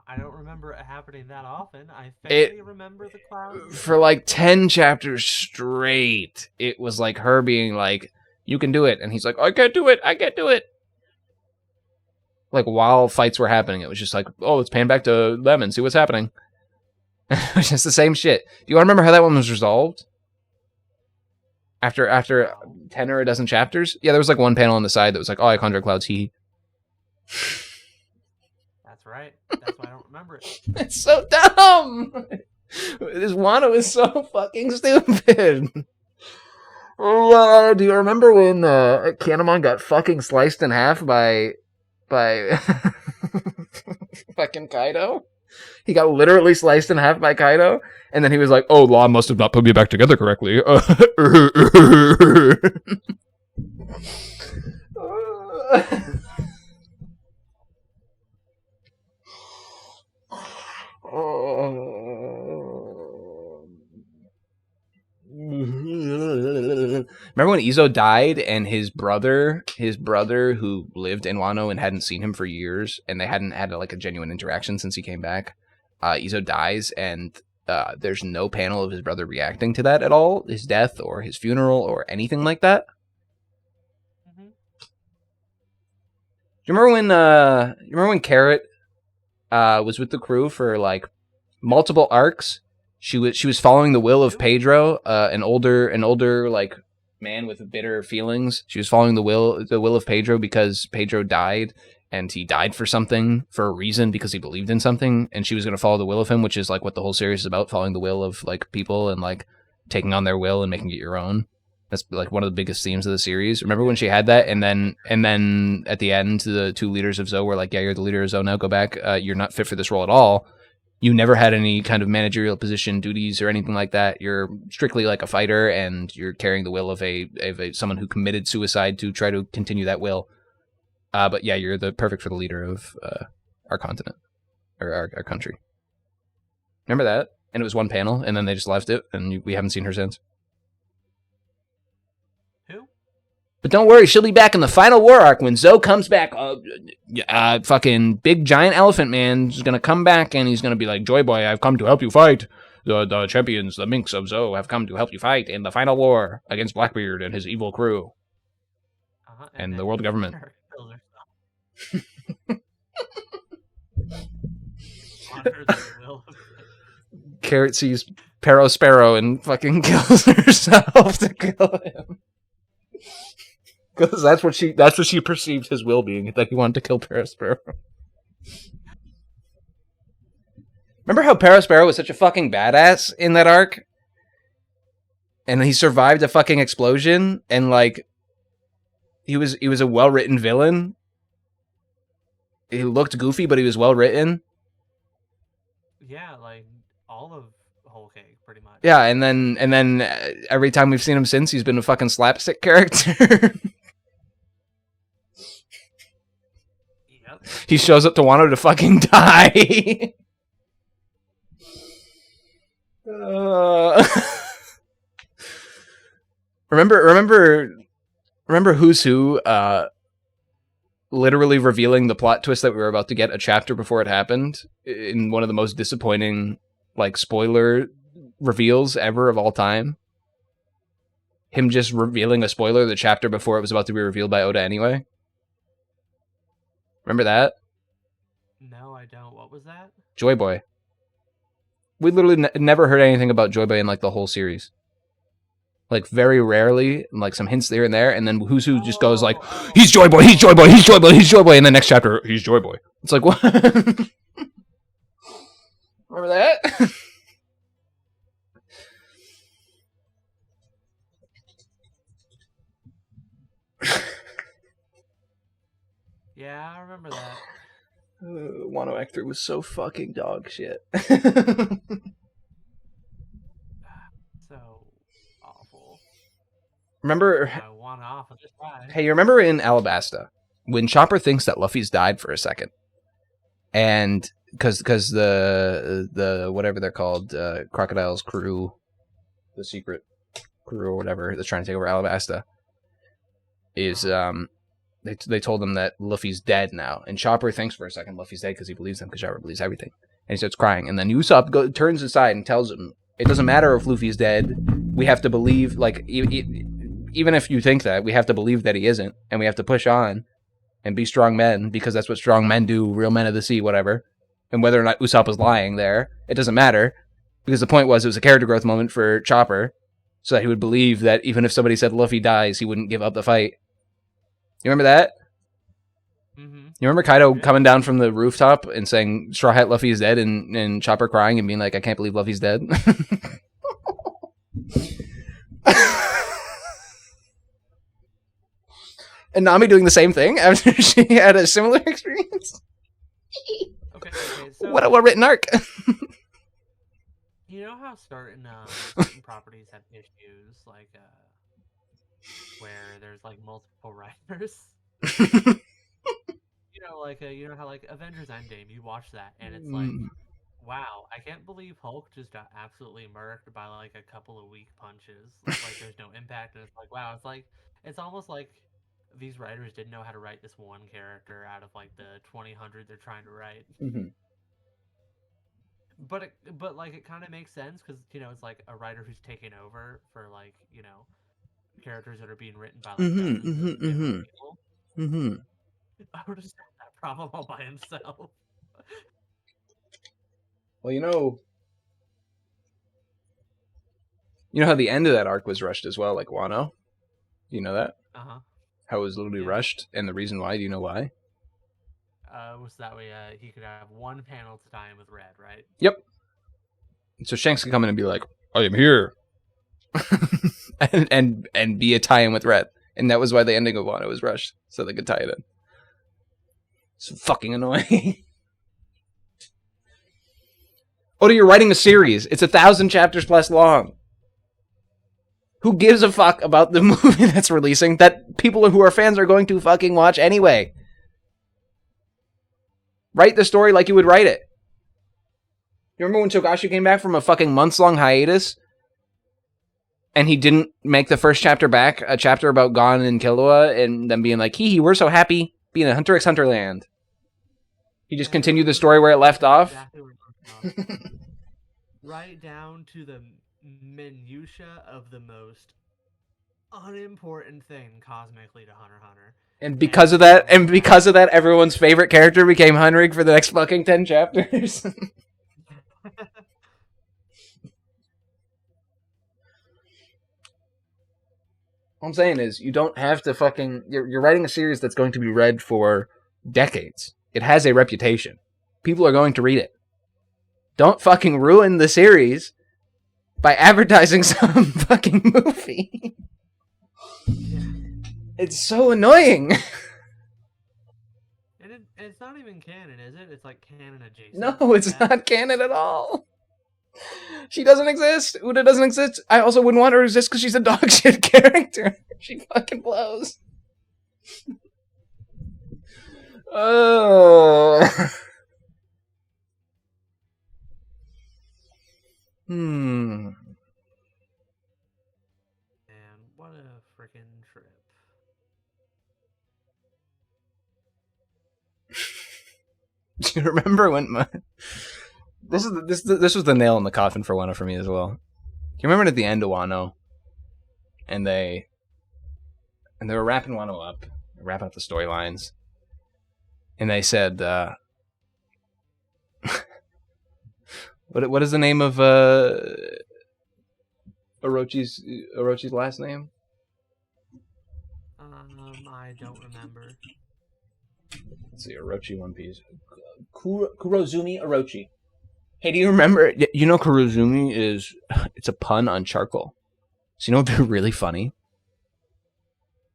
I don't remember it happening that often. I faintly remember the clouds. For like 10 chapters straight, it was like her being like, "You can do it." And he's like, "I can't do it, I can't do it." Like while fights were happening, it was just like, "Oh, let's pan back to them and see what's happening." It was just the same shit. Do you want to remember how that one was resolved? After 10 or a dozen chapters? Yeah, there was like one panel on the side that was like, "Oh, I conjure clouds, he." That's right. That's why I don't remember it. It's so dumb! This Wano is so fucking stupid. Do you remember when Kinemon got fucking sliced in half by fucking Kaido? He got literally sliced in half by Kaido, and then he was like, "Oh, Law must have not put me back together correctly." Remember when Izo died and his brother who lived in Wano and hadn't seen him for years, and they hadn't had like a genuine interaction since he came back? Izo dies, and there's no panel of his brother reacting to that at all, his death or his funeral or anything like that. Mm-hmm. Do you remember when Carrot was with the crew for like multiple arcs? She was following the will of Pedro, an older like man with bitter feelings. She was following the will of Pedro because Pedro died, and he died for something, for a reason, because he believed in something, and she was going to follow the will of him, which is like what the whole series is about, following the will of like people and like taking on their will and making it your own. That's like one of the biggest themes of the series. Remember when she had that, and then at the end, the 2 leaders of Zoe were like, "Yeah, you're the leader of Zoe now. Go back. You're not fit for this role at all. You never had any kind of managerial position, duties, or anything like that. You're strictly like a fighter, and you're carrying the will of someone who committed suicide to try to continue that will. But yeah, you're the perfect for the leader of our continent or our country. Remember that? And it was one panel, and then they just left it, and we haven't seen her since. Who? But don't worry, she'll be back in the final war arc when Zoe comes back. Fucking big giant elephant man is gonna come back, and he's gonna be like, "Joy Boy, I've come to help you fight. The champions, the minks of Zoe, have come to help you fight in the final war against Blackbeard and his evil crew and the world government." Carrot sees Pero Sparrow and fucking kills herself to kill him. Because that's what she perceived his will being, that he wanted to kill Pero Sparrow. Remember how Pero Sparrow was such a fucking badass in that arc? And he survived a fucking explosion, and like he was a well-written villain. He looked goofy, but he was well-written. Yeah, like all of Whole Cake, pretty much. Yeah, and then every time we've seen him since, he's been a fucking slapstick character. Yep. He shows up to Wano to fucking die. Remember Who's Who literally revealing the plot twist that we were about to get a chapter before it happened in one of the most disappointing like spoiler reveals ever of all time? Him just revealing a spoiler the chapter before it was about to be revealed by Oda anyway. Remember that? No, I don't. What was that? Joy Boy. We literally never heard anything about Joy Boy in like the whole series. Like very rarely, like some hints here and there, and then Who's Who just goes like, "He's Joy Boy, he's Joy Boy, he's Joy Boy, he's Joy Boy," and the next chapter, he's Joy Boy. It's like, what? Remember that? Yeah, I remember that. Wano Act 3 was so fucking dog shit. So awful. Remember? I want off of this ride. Hey, you remember in Alabasta when Chopper thinks that Luffy's died for a second, and because the whatever they're called, Crocodile's crew, the secret crew or whatever that's trying to take over Alabasta, is they told him that Luffy's dead now, and Chopper thinks for a second Luffy's dead because he believes them, because Chopper believes everything, and he starts crying, and then Usopp turns aside and tells him it doesn't matter if Luffy's dead, we have to believe, like even if you think that, we have to believe that he isn't, and we have to push on and be strong men, because that's what strong men do, real men of the sea, whatever. And whether or not Usopp was lying there, it doesn't matter, because the point was it was a character growth moment for Chopper, so that he would believe that even if somebody said Luffy dies, he wouldn't give up the fight. You remember that? Mm-hmm. You remember Kaido coming down from the rooftop and saying Straw Hat Luffy is dead, and Chopper crying and being like, "I can't believe Luffy's dead." And Nami doing the same thing after she had a similar experience. Okay, so What a well-written arc. you know how certain properties have issues, like where there's like multiple writers. You know how like Avengers Endgame, you watch that and it's like, wow, I can't believe Hulk just got absolutely murked by like a couple of weak punches. Like there's no impact, and it's like, wow, it's almost like these writers didn't know how to write this one character out of like the 200 they're trying to write. Mm-hmm. But it kind of makes sense, because it's like a writer who's taking over for like characters that are being written by like dozens of different people. Mm-hmm. I would just have that problem all by himself. Well, you know how the end of that arc was rushed as well, like Wano? You know that? Uh-huh. How it was literally rushed, and the reason why, do you know why? Was that way he could have one panel to tie in with Red, right? Yep. So Shanks can come in and be like, "I am here. and be a tie-in with Red. And that was why the ending of Wano was rushed, so they could tie it in. It's fucking annoying. Oda, you're writing a series. It's 1,000 chapters plus long. Who gives a fuck about the movie that's releasing that people who are fans are going to fucking watch anyway? Write the story like you would write it. You remember when Togashi came back from a fucking months-long hiatus? And he didn't make the first chapter back, a chapter about Gon and Killua, and them being like, hee, we're so happy being in Hunter x Hunter land. He just continued the story where it left off. Exactly where it left off. Right down to the minutia of the most unimportant thing cosmically to Hunter x Hunter. And because of that, everyone's favorite character became Heinrich for the next fucking 10 chapters. All I'm saying is, you don't have to fucking... You're writing a series that's going to be read for decades. It has a reputation. People are going to read it. Don't fucking ruin the series by advertising some fucking movie. Yeah. It's so annoying. And it's not even canon, is it? It's like canon adjacent. No, it's not canon at all. She doesn't exist. Uda doesn't exist. I also wouldn't want her to exist because she's a dog shit character. She fucking blows. Oh. Man, what a freaking trip. Do you remember when this was the nail in the coffin for Wano for me as well. Do you remember at the end of Wano, and they were wrapping Wano up, wrapping up the storylines, and they said, what is the name of Orochi's last name? I don't remember. Let's see, Orochi One Piece. Kurozumi Orochi. Hey, do you remember? You know Kurozumi it's a pun on charcoal. So you know what'd be really funny?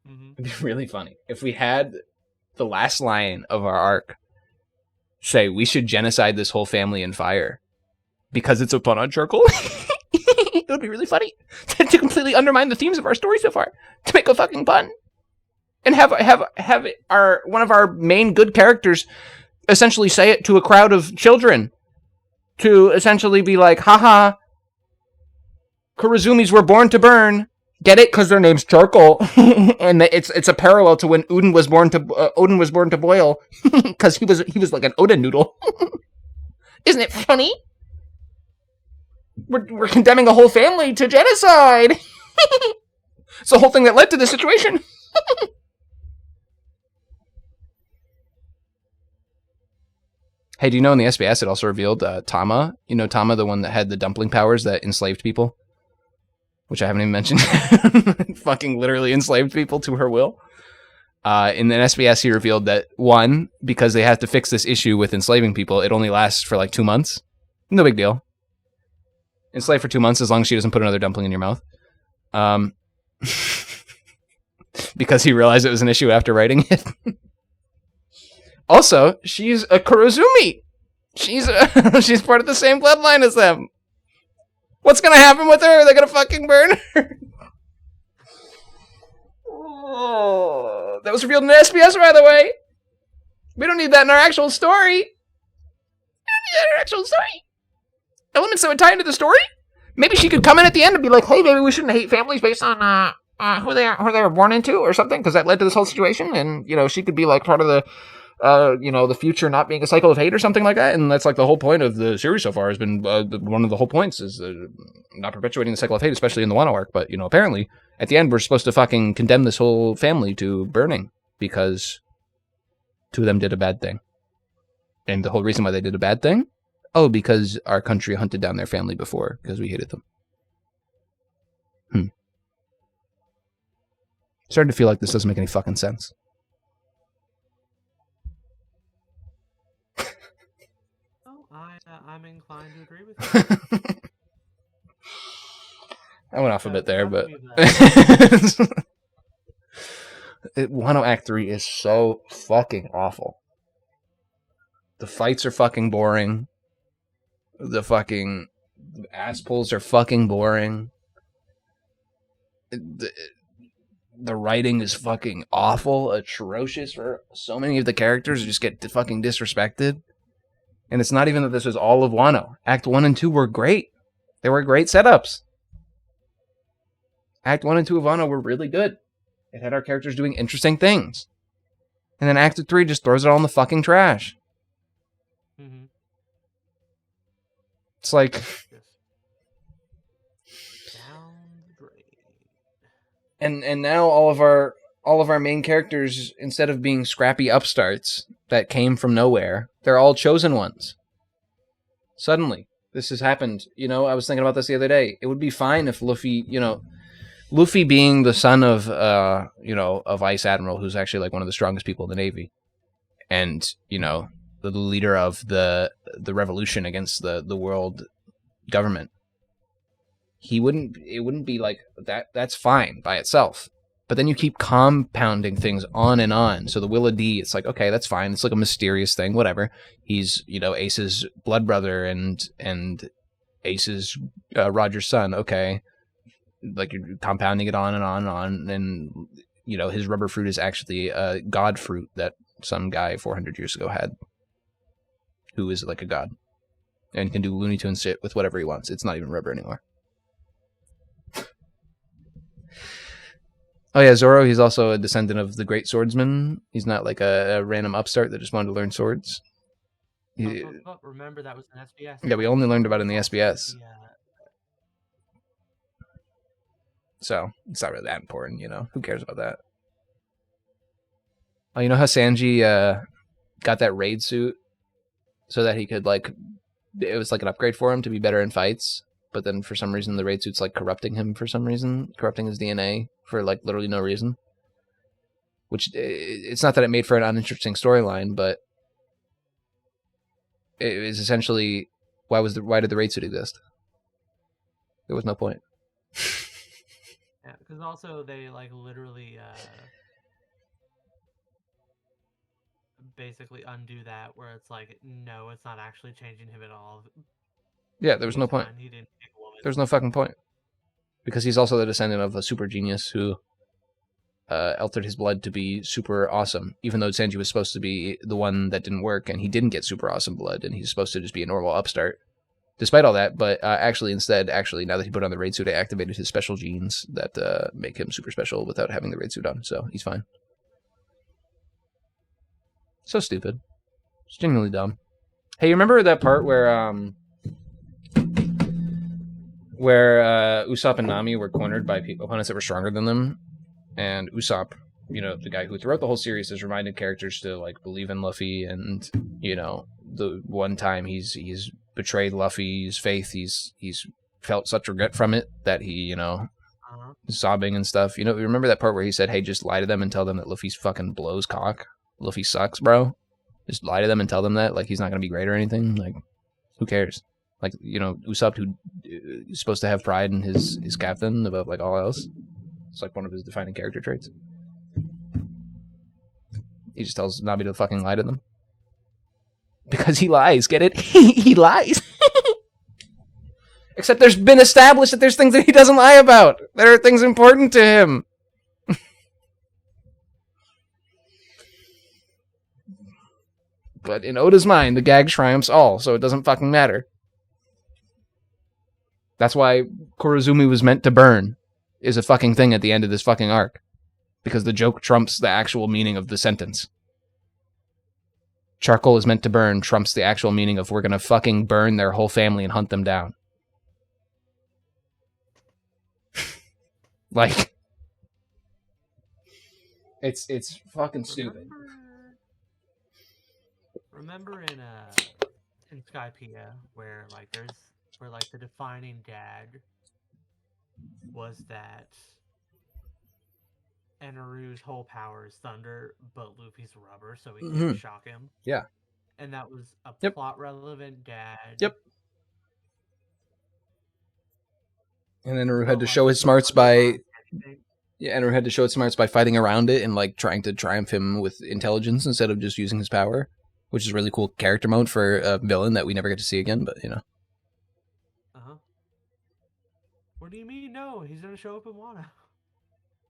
Mm-hmm. It'd be really funny if we had the last line of our arc say, we should genocide this whole family in fire because it's a pun on charcoal. It would be really funny to completely undermine the themes of our story so far, to make a fucking pun. And have one of our main good characters essentially say it to a crowd of children, to essentially be like, haha, Kurozumis were born to burn. Get it? Because their name's charcoal, and it's a parallel to when Odin was born to boil, because he was like an Odin noodle. Isn't it funny? We're condemning a whole family to genocide. It's the whole thing that led to this situation. Hey, do you know in the SBS it also revealed Tama? You know Tama, the one that had the dumpling powers that enslaved people? Which I haven't even mentioned. Fucking literally enslaved people to her will. In the SBS, he revealed that, one, because they have to fix this issue with enslaving people, it only lasts for like 2 months. No big deal. Enslave for 2 months as long as she doesn't put another dumpling in your mouth. Because he realized it was an issue after writing it. Also, she's a Kurozumi. She's part of the same bloodline as them. What's gonna happen with her? They're gonna fucking burn her. Oh, that was revealed in the SBS, by the way. We don't need that in our actual story. Elements that would tie into the story. Maybe she could come in at the end and be like, "Hey, maybe we shouldn't hate families based on who they were born into, or something," because that led to this whole situation. And she could be like part of the. The future not being a cycle of hate or something like that. And that's like the whole point of the series so far has been one of the whole points is not perpetuating the cycle of hate, especially in the Wano arc. But, apparently at the end, we're supposed to fucking condemn this whole family to burning because 2 of them did a bad thing. And the whole reason why they did a bad thing? Oh, because our country hunted down their family before because we hated them. Starting to feel like this doesn't make any fucking sense. I'm inclined to agree with you. I went off a So bit you there, asked but me the Wano Act 3 is so fucking awful. The fights are fucking boring. The fucking ass pulls are fucking boring. The writing is fucking awful, atrocious for so many of the characters just get fucking disrespected. And it's not even that this was all of Wano. Act 1 and 2 were great. They were great setups. Act 1 and 2 of Wano were really good. It had our characters doing interesting things. And then Act 3 just throws it all in the fucking trash. mm-hmm. It's like... Just down the drain. And now all of our main characters, instead of being scrappy upstarts that came from nowhere, they're all chosen ones. Suddenly, this has happened. You know, I was thinking about this the other day. It would be fine if Luffy, Luffy being the son of, of Vice Admiral, who's actually like one of the strongest people in the Navy, and the leader of the revolution against the world government. It wouldn't be like that. That's fine by itself. But then you keep compounding things on and on. So the Willa D, it's like, okay, that's fine. It's like a mysterious thing, whatever. He's, Ace's blood brother and Ace's Roger's son. Okay. Like you're compounding it on and on and on. And, his rubber fruit is actually a god fruit that some guy 400 years ago had, who is like a god and can do Looney Tunes shit with whatever he wants. It's not even rubber anymore. Oh yeah, Zoro, he's also a descendant of the great swordsman. He's not like a random upstart that just wanted to learn swords. Remember, that was an SBS. Yeah, we only learned about it in the SBS. Yeah. So, it's not really that important, Who cares about that? Oh, you know how Sanji got that raid suit so that he could, it was like an upgrade for him to be better in fights? But then for some reason the raid suit's like corrupting him for some reason, corrupting his DNA for like literally no reason. Which, it's not that it made for an uninteresting storyline, but it was essentially why did the raid suit exist? There was no point. Yeah, because also they literally basically undo that, where it's like, no, it's not actually changing him at all. Yeah, there was no point. He didn't pick a woman. There's no fucking point. Because he's also the descendant of a super genius who altered his blood to be super awesome, even though Sanji was supposed to be the one that didn't work, and he didn't get super awesome blood, and he's supposed to just be a normal upstart. Despite all that, but instead, now that he put on the raid suit, I activated his special genes that make him super special without having the raid suit on, so he's fine. So stupid. It's genuinely dumb. Hey, you remember that part where Usopp and Nami were cornered by opponents that were stronger than them, and Usopp, the guy who throughout the whole series has reminded characters to believe in Luffy, and the one time he's betrayed Luffy's faith, he's felt such regret from it that he sobbing and stuff. You remember that part where he said, "Hey, just lie to them and tell them that Luffy's fucking blows cock. Luffy sucks, bro. Just lie to them and tell them that he's not gonna be great or anything. Who cares?" Usopp, who is supposed to have pride in his captain above all else. It's one of his defining character traits. He just tells Nabi to fucking lie to them. Because he lies, get it? He lies. Except there's been established that there's things that he doesn't lie about. There are things important to him. But in Oda's mind, the gag triumphs all, so it doesn't fucking matter. That's why Kurozumi was meant to burn is a fucking thing at the end of this fucking arc. Because the joke trumps the actual meaning of the sentence. Charcoal is meant to burn trumps the actual meaning of we're gonna fucking burn their whole family and hunt them down. It's fucking stupid. Remember in Skypiea where the defining gag was that Enaru's whole power is thunder, but Luffy's rubber, so he can't shock him. Yeah. And that was a plot relevant gag. Yep. And then Enru Oh, had to show his smarts by Enru had to show his smarts by fighting around it and like trying to triumph him with intelligence instead of just using his power, which is a really cool character mode for a villain that we never get to see again. But you know, What do you mean? No, he's gonna show up in Wano.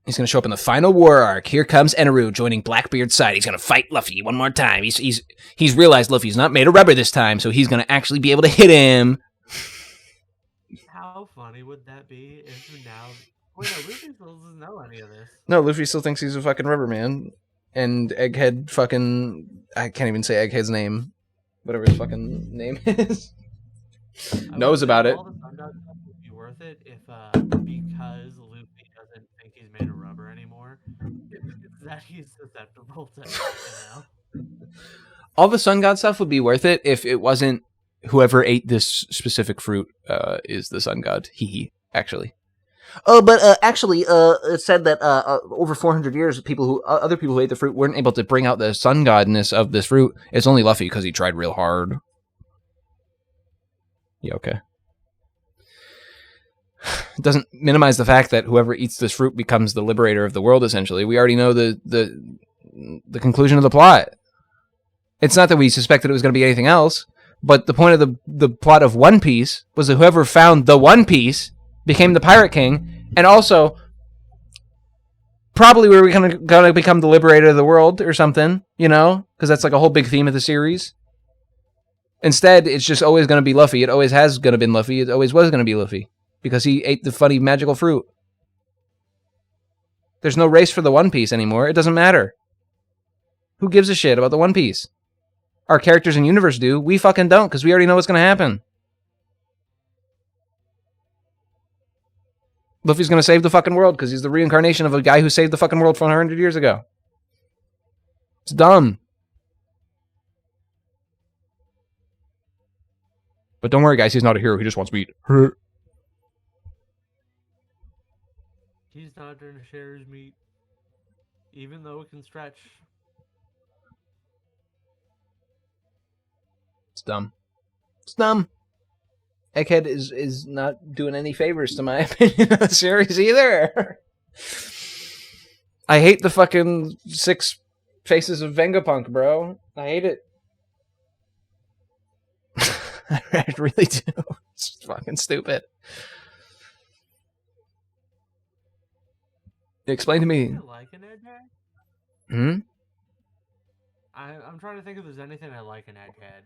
he's gonna show up in the final war arc. Here comes Enru joining Blackbeard's side. He's gonna fight Luffy one more time. He's realized Luffy's not made of rubber this time, so he's gonna actually be able to hit him. How funny would that be if now? Wait, no, Luffy still doesn't know any of this. No, Luffy still thinks he's a fucking rubber man, and Egghead fucking I can't even say Egghead's name, whatever his fucking name is, knows about it. All the Sun God stuff would be worth it if, because Luffy doesn't think he's made of rubber anymore, it's that he's susceptible to All the Sun God stuff would be worth it if it wasn't whoever ate this specific fruit is the Sun God. Actually. Oh, but actually, it said that over 400 years, other people who ate the fruit weren't able to bring out the sun godness of this fruit. It's only Luffy because he tried real hard. Yeah, okay. It doesn't minimize the fact that whoever eats this fruit becomes the liberator of the world. Essentially, we already know the conclusion of the plot. It's not that we suspected it was going to be anything else, but the point of the plot of One Piece was that whoever found the One Piece became the Pirate King, and also probably we were gonna become the liberator of the world or something, you know, because that's like a whole big theme of the series. Instead, it's just always going to be Luffy. It always has going to been Luffy. It always was going to be Luffy because he ate the funny magical fruit. There's no race for the One Piece anymore. It doesn't matter. Who gives a shit about the One Piece? Our characters in universe do. We fucking don't because we already know what's going to happen. Luffy's going to save the fucking world because he's the reincarnation of a guy who saved the fucking world 400 years ago. It's dumb. But don't worry, guys. He's not a hero. He just wants meat. He's not going to share his meat, even though it can stretch. It's dumb. It's dumb. Egghead is not doing any favors to my opinion of the series either. I hate the fucking 6 faces of Vegapunk, bro. I hate it. I really do. It's fucking stupid. Explain to me. I like an Egghead? Hmm? I'm trying to think if there's anything I like in Egghead.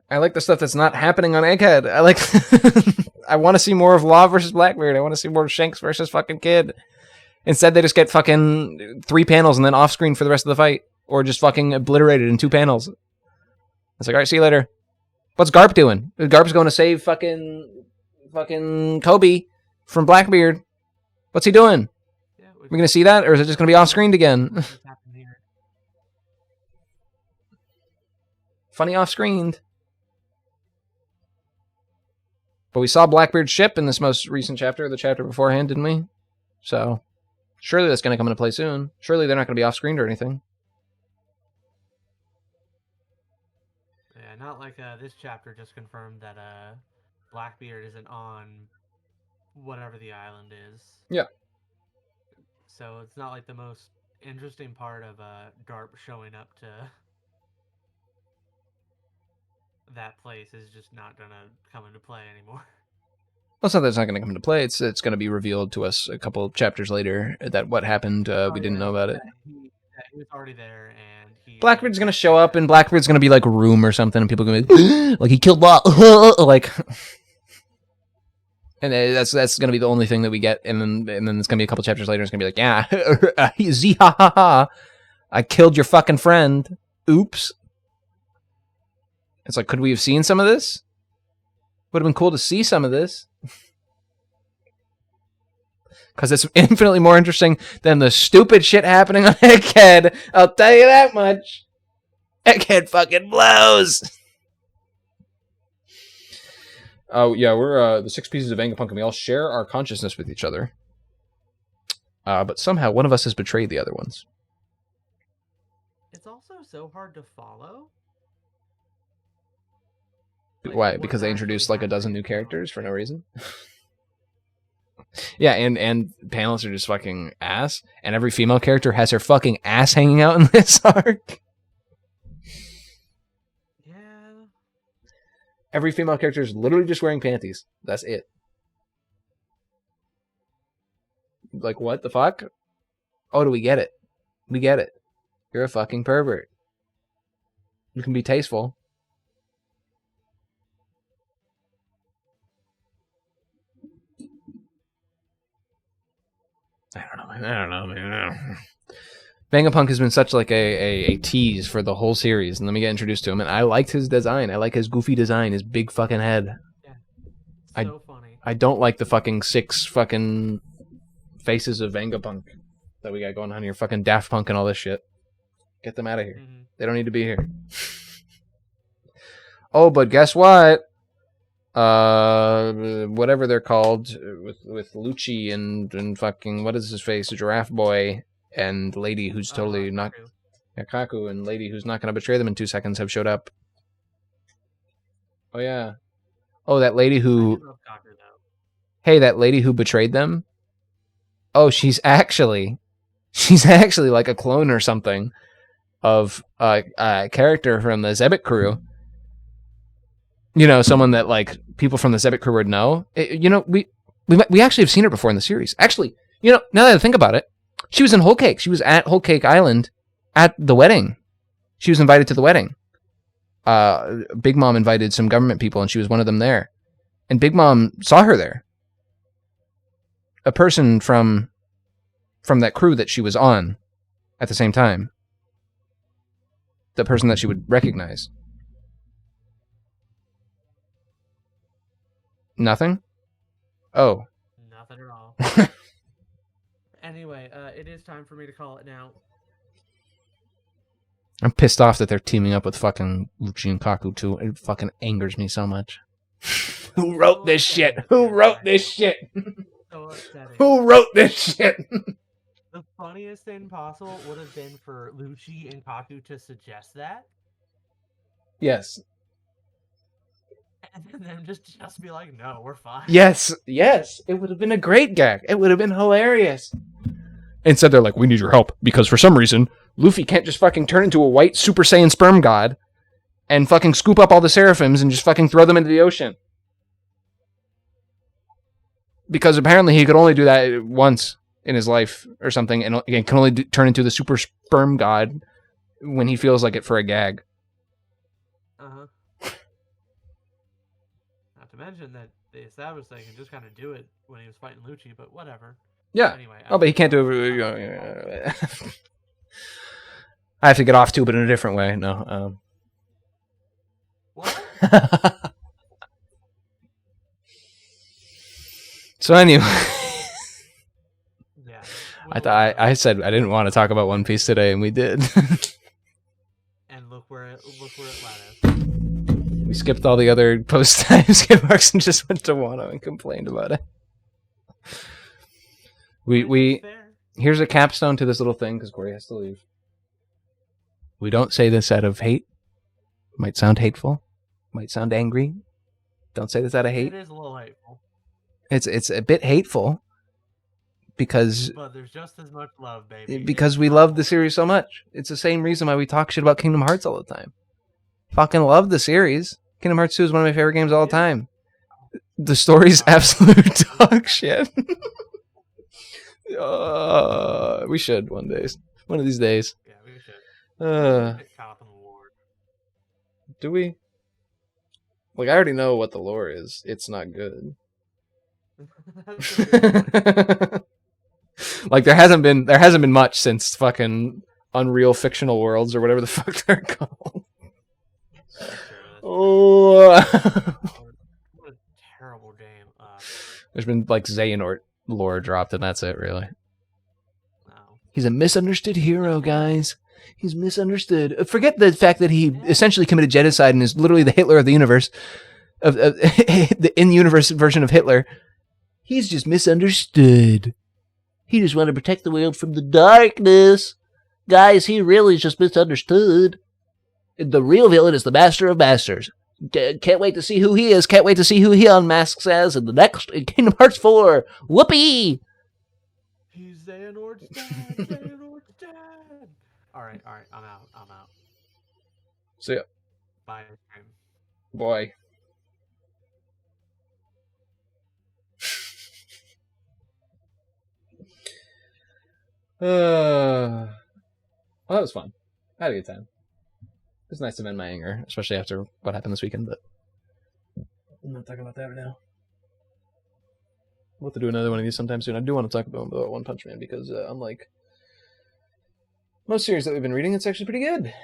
I like the stuff that's not happening on Egghead. I like... I want to see more of Law versus Blackbeard. I want to see more Shanks versus fucking Kid. Instead, they just get fucking 3 panels and then off screen for the rest of the fight. Or just fucking obliterated in 2 panels. It's like, alright, see you later. What's Garp doing? Garp's going to save fucking Kobe from Blackbeard. What's he doing? Yeah, we going to see that? Or is it just going to be off screen again? Funny off screened. But we saw Blackbeard's ship in this most recent chapter, the chapter beforehand, didn't we? So, surely that's going to come into play soon. Surely they're not going to be off-screened or anything. Yeah, not like this chapter just confirmed that Blackbeard isn't on whatever the island is. Yeah. So it's not like the most interesting part of Garp showing up to that place is just not going to come into play anymore. Well, it's not that it's not going to come into play. It's going to be revealed to us a couple of chapters later that what happened, we didn't know about it. He was already there, and Blackbeard's going to show up, and Blackbeard's going to be like Room or something, and people are going to be like, he killed Law. Like... And that's going to be the only thing that we get, and then it's going to be a couple chapters later, it's going to be like, yeah, Z-ha-ha-ha, I killed your fucking friend. Oops. It's like, could we have seen some of this? Would have been cool to see some of this. Because it's infinitely more interesting than the stupid shit happening on Egghead. I'll tell you that much. Egghead fucking blows. Oh, yeah, we're the 6 pieces of Vegapunk, and we all share our consciousness with each other. But somehow one of us has betrayed the other ones. It's also so hard to follow. Why? Because they introduced like a dozen new characters for no reason? Yeah, and panels are just fucking ass, and every female character has her fucking ass hanging out in this arc. Yeah. Every female character is literally just wearing panties. That's it. Like, what the fuck? Oh, do we get it? We get it. You're a fucking pervert. You can be tasteful. I don't know, man. Vegapunk has been such like a tease for the whole series, and let me get introduced to him. And I liked his design. I like his goofy design, his big fucking head. Yeah. So funny. I don't like the fucking 6 fucking faces of Vegapunk that we got going on here. Fucking Daft Punk and all this shit. Get them out of here. Mm-hmm. They don't need to be here. Oh, but guess what? Whatever they're called, with Lucci and fucking, what is his face, Giraffe Boy, and Lady who's totally not, Kaku, and Lady who's not gonna betray them in 2 seconds have showed up. Oh yeah. Oh, that lady who, Kaku, hey, that lady who betrayed them. Oh, she's actually like a clone or something of a character from the Zebek crew. You know, someone that like people from the Zebek crew would know. You know, we actually have seen her before in the series. Actually, you know, now that I think about it, she was in Whole Cake. She was at Whole Cake Island at the wedding. She was invited to the wedding. Big Mom invited some government people, and she was one of them there. And Big Mom saw her there. A person from that crew that she was on at the same time. The person that she would recognize. Nothing? Oh. Nothing at all. Anyway, it is time for me to call it now. I'm pissed off that they're teaming up with fucking Lucci and Kaku too. It fucking angers me so much. Who wrote this shit? Who wrote this shit? So upsetting. Who wrote this shit? The funniest thing possible would have been for Lucci and Kaku to suggest that. Yes. And then them just be like, no, we're fine. Yes. It would have been a great gag. It would have been hilarious. Instead, they're like, we need your help. Because for some reason, Luffy can't just fucking turn into a white Super Saiyan sperm god and fucking scoop up all the Seraphims and just fucking throw them into the ocean. Because apparently he could only do that once in his life or something, and again, can only turn into the super sperm god when he feels like it for a gag. Uh-huh. Not to mention that they established they can just kind of do it when he was fighting Lucci, but whatever. Yeah. Anyway. But he can't do it. I have to get off to, but in a different way. No. What? So anyway. Yeah. I said I didn't want to talk about One Piece today, and we did. And look where it led us. We skipped all the other post-time skip marks and just went to Wano and complained about it. We here's a capstone to this little thing because Cory has to leave. We don't say this out of hate. Might sound hateful. Might sound angry. Don't say this out of hate. It is a little hateful. It's a bit hateful because but there's just as much love, baby. Because we love the series so much. It's the same reason why we talk shit about Kingdom Hearts all the time. Fucking love the series. Kingdom Hearts 2 is one of my favorite games all the time. The story's absolute dog shit. We should one of these days. Yeah, we should. Do we? Like, I already know what the lore is. It's not good. Like there hasn't been much since fucking Unreal Fictional Worlds or whatever the fuck they're called. Oh, what a terrible game. There's been like Xehanort lore dropped, and that's it, really. No. He's a misunderstood hero, guys. He's misunderstood. Forget the fact that he essentially committed genocide and is literally the Hitler of the universe, of the in-universe version of Hitler. He's just misunderstood. He just wanted to protect the world from the darkness. Guys, he really is just misunderstood. The real villain is the Master of Masters. Can't wait to see who he is. Can't wait to see who he unmasks as in the next Kingdom Hearts 4. Whoopee! He's Xehanort's dad. Xehanort's dad. All right. I'm out. So, yeah, Bye, stream. boy. Well, that was fun. I had a good time. It was nice to vent my anger, especially after what happened this weekend, but I'm not talking about that right now. We'll have to do another one of these sometime soon. I do want to talk about One Punch Man because, unlike most series that we've been reading, it's actually pretty good.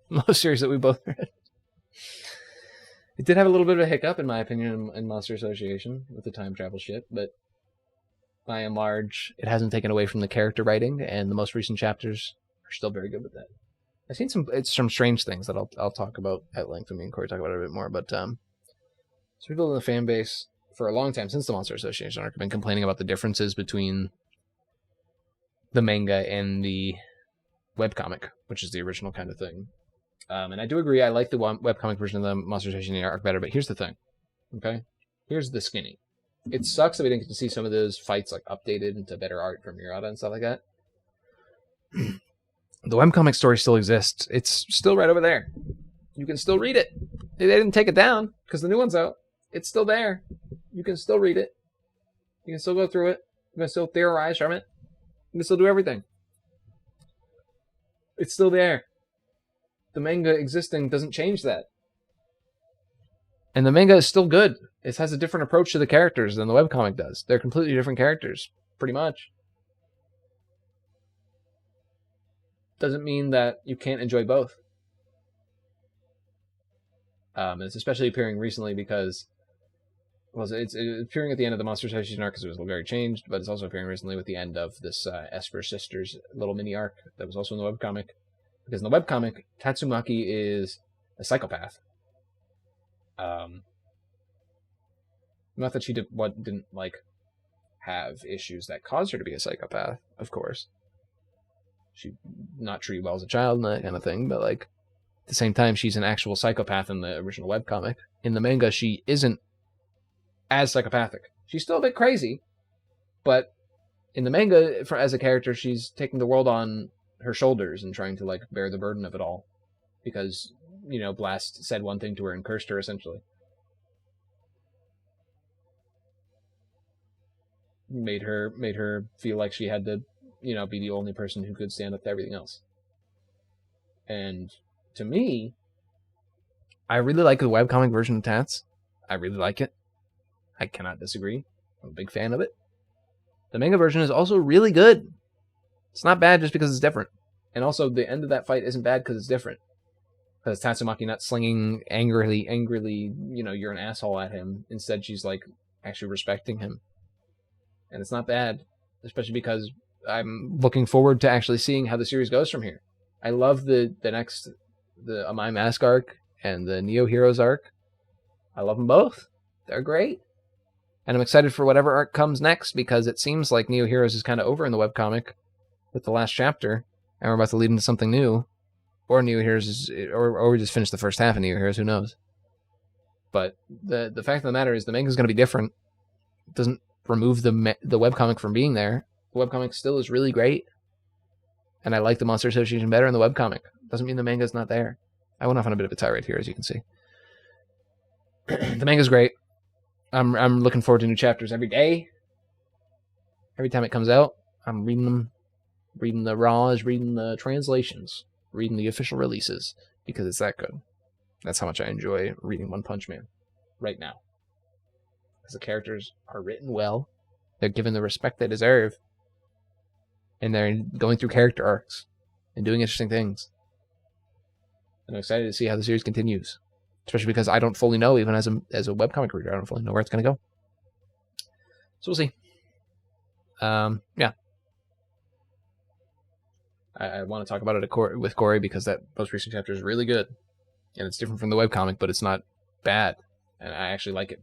Most series that we both read. It did have a little bit of a hiccup, in my opinion, in Monster Association with the time travel shit, but by and large, it hasn't taken away from the character writing, and the most recent chapters are still very good with that. I've seen some strange things that I'll talk about at length. Me and Cory talk about it a bit more, but some people in the fan base for a long time, since the Monster Association arc, have been complaining about the differences between the manga and the webcomic, which is the original kind of thing. And I do agree, I like the webcomic version of the Monster Association arc better, but here's the thing, okay? Here's the skinny. It sucks that we didn't get to see some of those fights like updated into better art from Murata and stuff like that. The webcomic story still exists. It's still right over there. You can still read it. They didn't take it down because the new one's out. It's still there. You can still read it. You can still go through it. You can still theorize from it. You can still do everything. It's still there. The manga existing doesn't change that. And the manga is still good. It has a different approach to the characters than the webcomic does. They're completely different characters, pretty much. Doesn't mean that you can't enjoy both. It's especially appearing recently because, well, it's appearing at the end of the Monster Association arc because it was very changed, but it's also appearing recently with the end of this Esper Sisters little mini arc that was also in the webcomic. Because in the webcomic, Tatsumaki is a psychopath. Not that she didn't like have issues that caused her to be a psychopath, of course. She not treated well as a child and that kind of thing, but like at the same time, she's an actual psychopath in the original webcomic. In the manga, she isn't as psychopathic. She's still a bit crazy, but in the manga, as a character, she's taking the world on her shoulders and trying to like bear the burden of it all, because Blast said one thing to her and cursed her essentially. Made her feel like she had to, be the only person who could stand up to everything else. And to me, I really like the webcomic version of Tats. I really like it. I cannot disagree. I'm a big fan of it. The manga version is also really good. It's not bad just because it's different. And also, the end of that fight isn't bad because it's different. Because Tatsumaki not slinging angrily, you're an asshole at him. Instead, she's like actually respecting him. And it's not bad, especially because I'm looking forward to actually seeing how the series goes from here. I love the Amai Mask arc and the Neo Heroes arc. I love them both. They're great. And I'm excited for whatever arc comes next, because it seems like Neo Heroes is kind of over in the webcomic with the last chapter, and we're about to lead into something new. Or Neo Heroes or we just finished the first half of Neo Heroes, who knows? But the fact of the matter is the manga is going to be different. It doesn't remove the webcomic from being there. The webcomic still is really great. And I like the Monster Association better in the webcomic. Doesn't mean the manga is not there. I went off on a bit of a tirade here, as you can see. The manga's great. I'm looking forward to new chapters every day. Every time it comes out, I'm reading them. Reading the raws, reading the translations, reading the official releases, because it's that good. That's how much I enjoy reading One Punch Man right now. Because the characters are written well, they're given the respect they deserve, and they're going through character arcs and doing interesting things. And I'm excited to see how the series continues, especially because I don't fully know, even as a webcomic reader, I don't fully know where it's going to go. So we'll see. Yeah. I want to talk about it with Cory because that most recent chapter is really good. And it's different from the webcomic, but it's not bad. And I actually like it.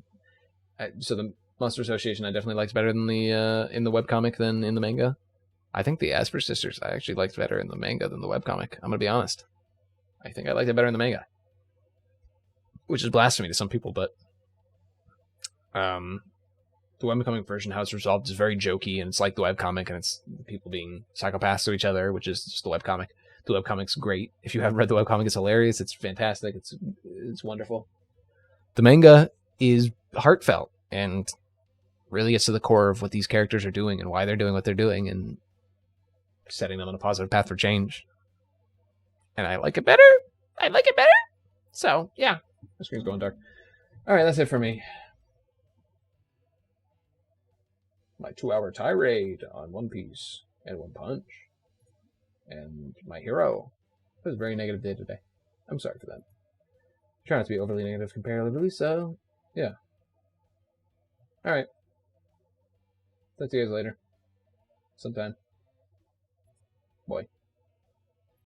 So the Monster Association I definitely liked better than the in the webcomic than in the manga. I think the Asper Sisters I actually liked better in the manga than the webcomic. I'm going to be honest. I think I liked it better in the manga. which is blasphemy to some people, but the webcomic version, how it's resolved, is very jokey, and it's like the webcomic, and it's people being psychopaths to each other, which is just the webcomic. The webcomic's great. If you haven't read the webcomic, it's hilarious. It's fantastic. It's wonderful. The manga is heartfelt and really gets to the core of what these characters are doing and why they're doing what they're doing and setting them on a positive path for change. And I like it better. So, yeah. The screen's going dark. All right, that's it for me. My 2-hour tirade on One Piece and One Punch. And my hero. It was a very negative day today. I'm sorry for that. Try not to be overly negative comparatively, so yeah. Alright. Talk to you guys later. Sometime. Boy.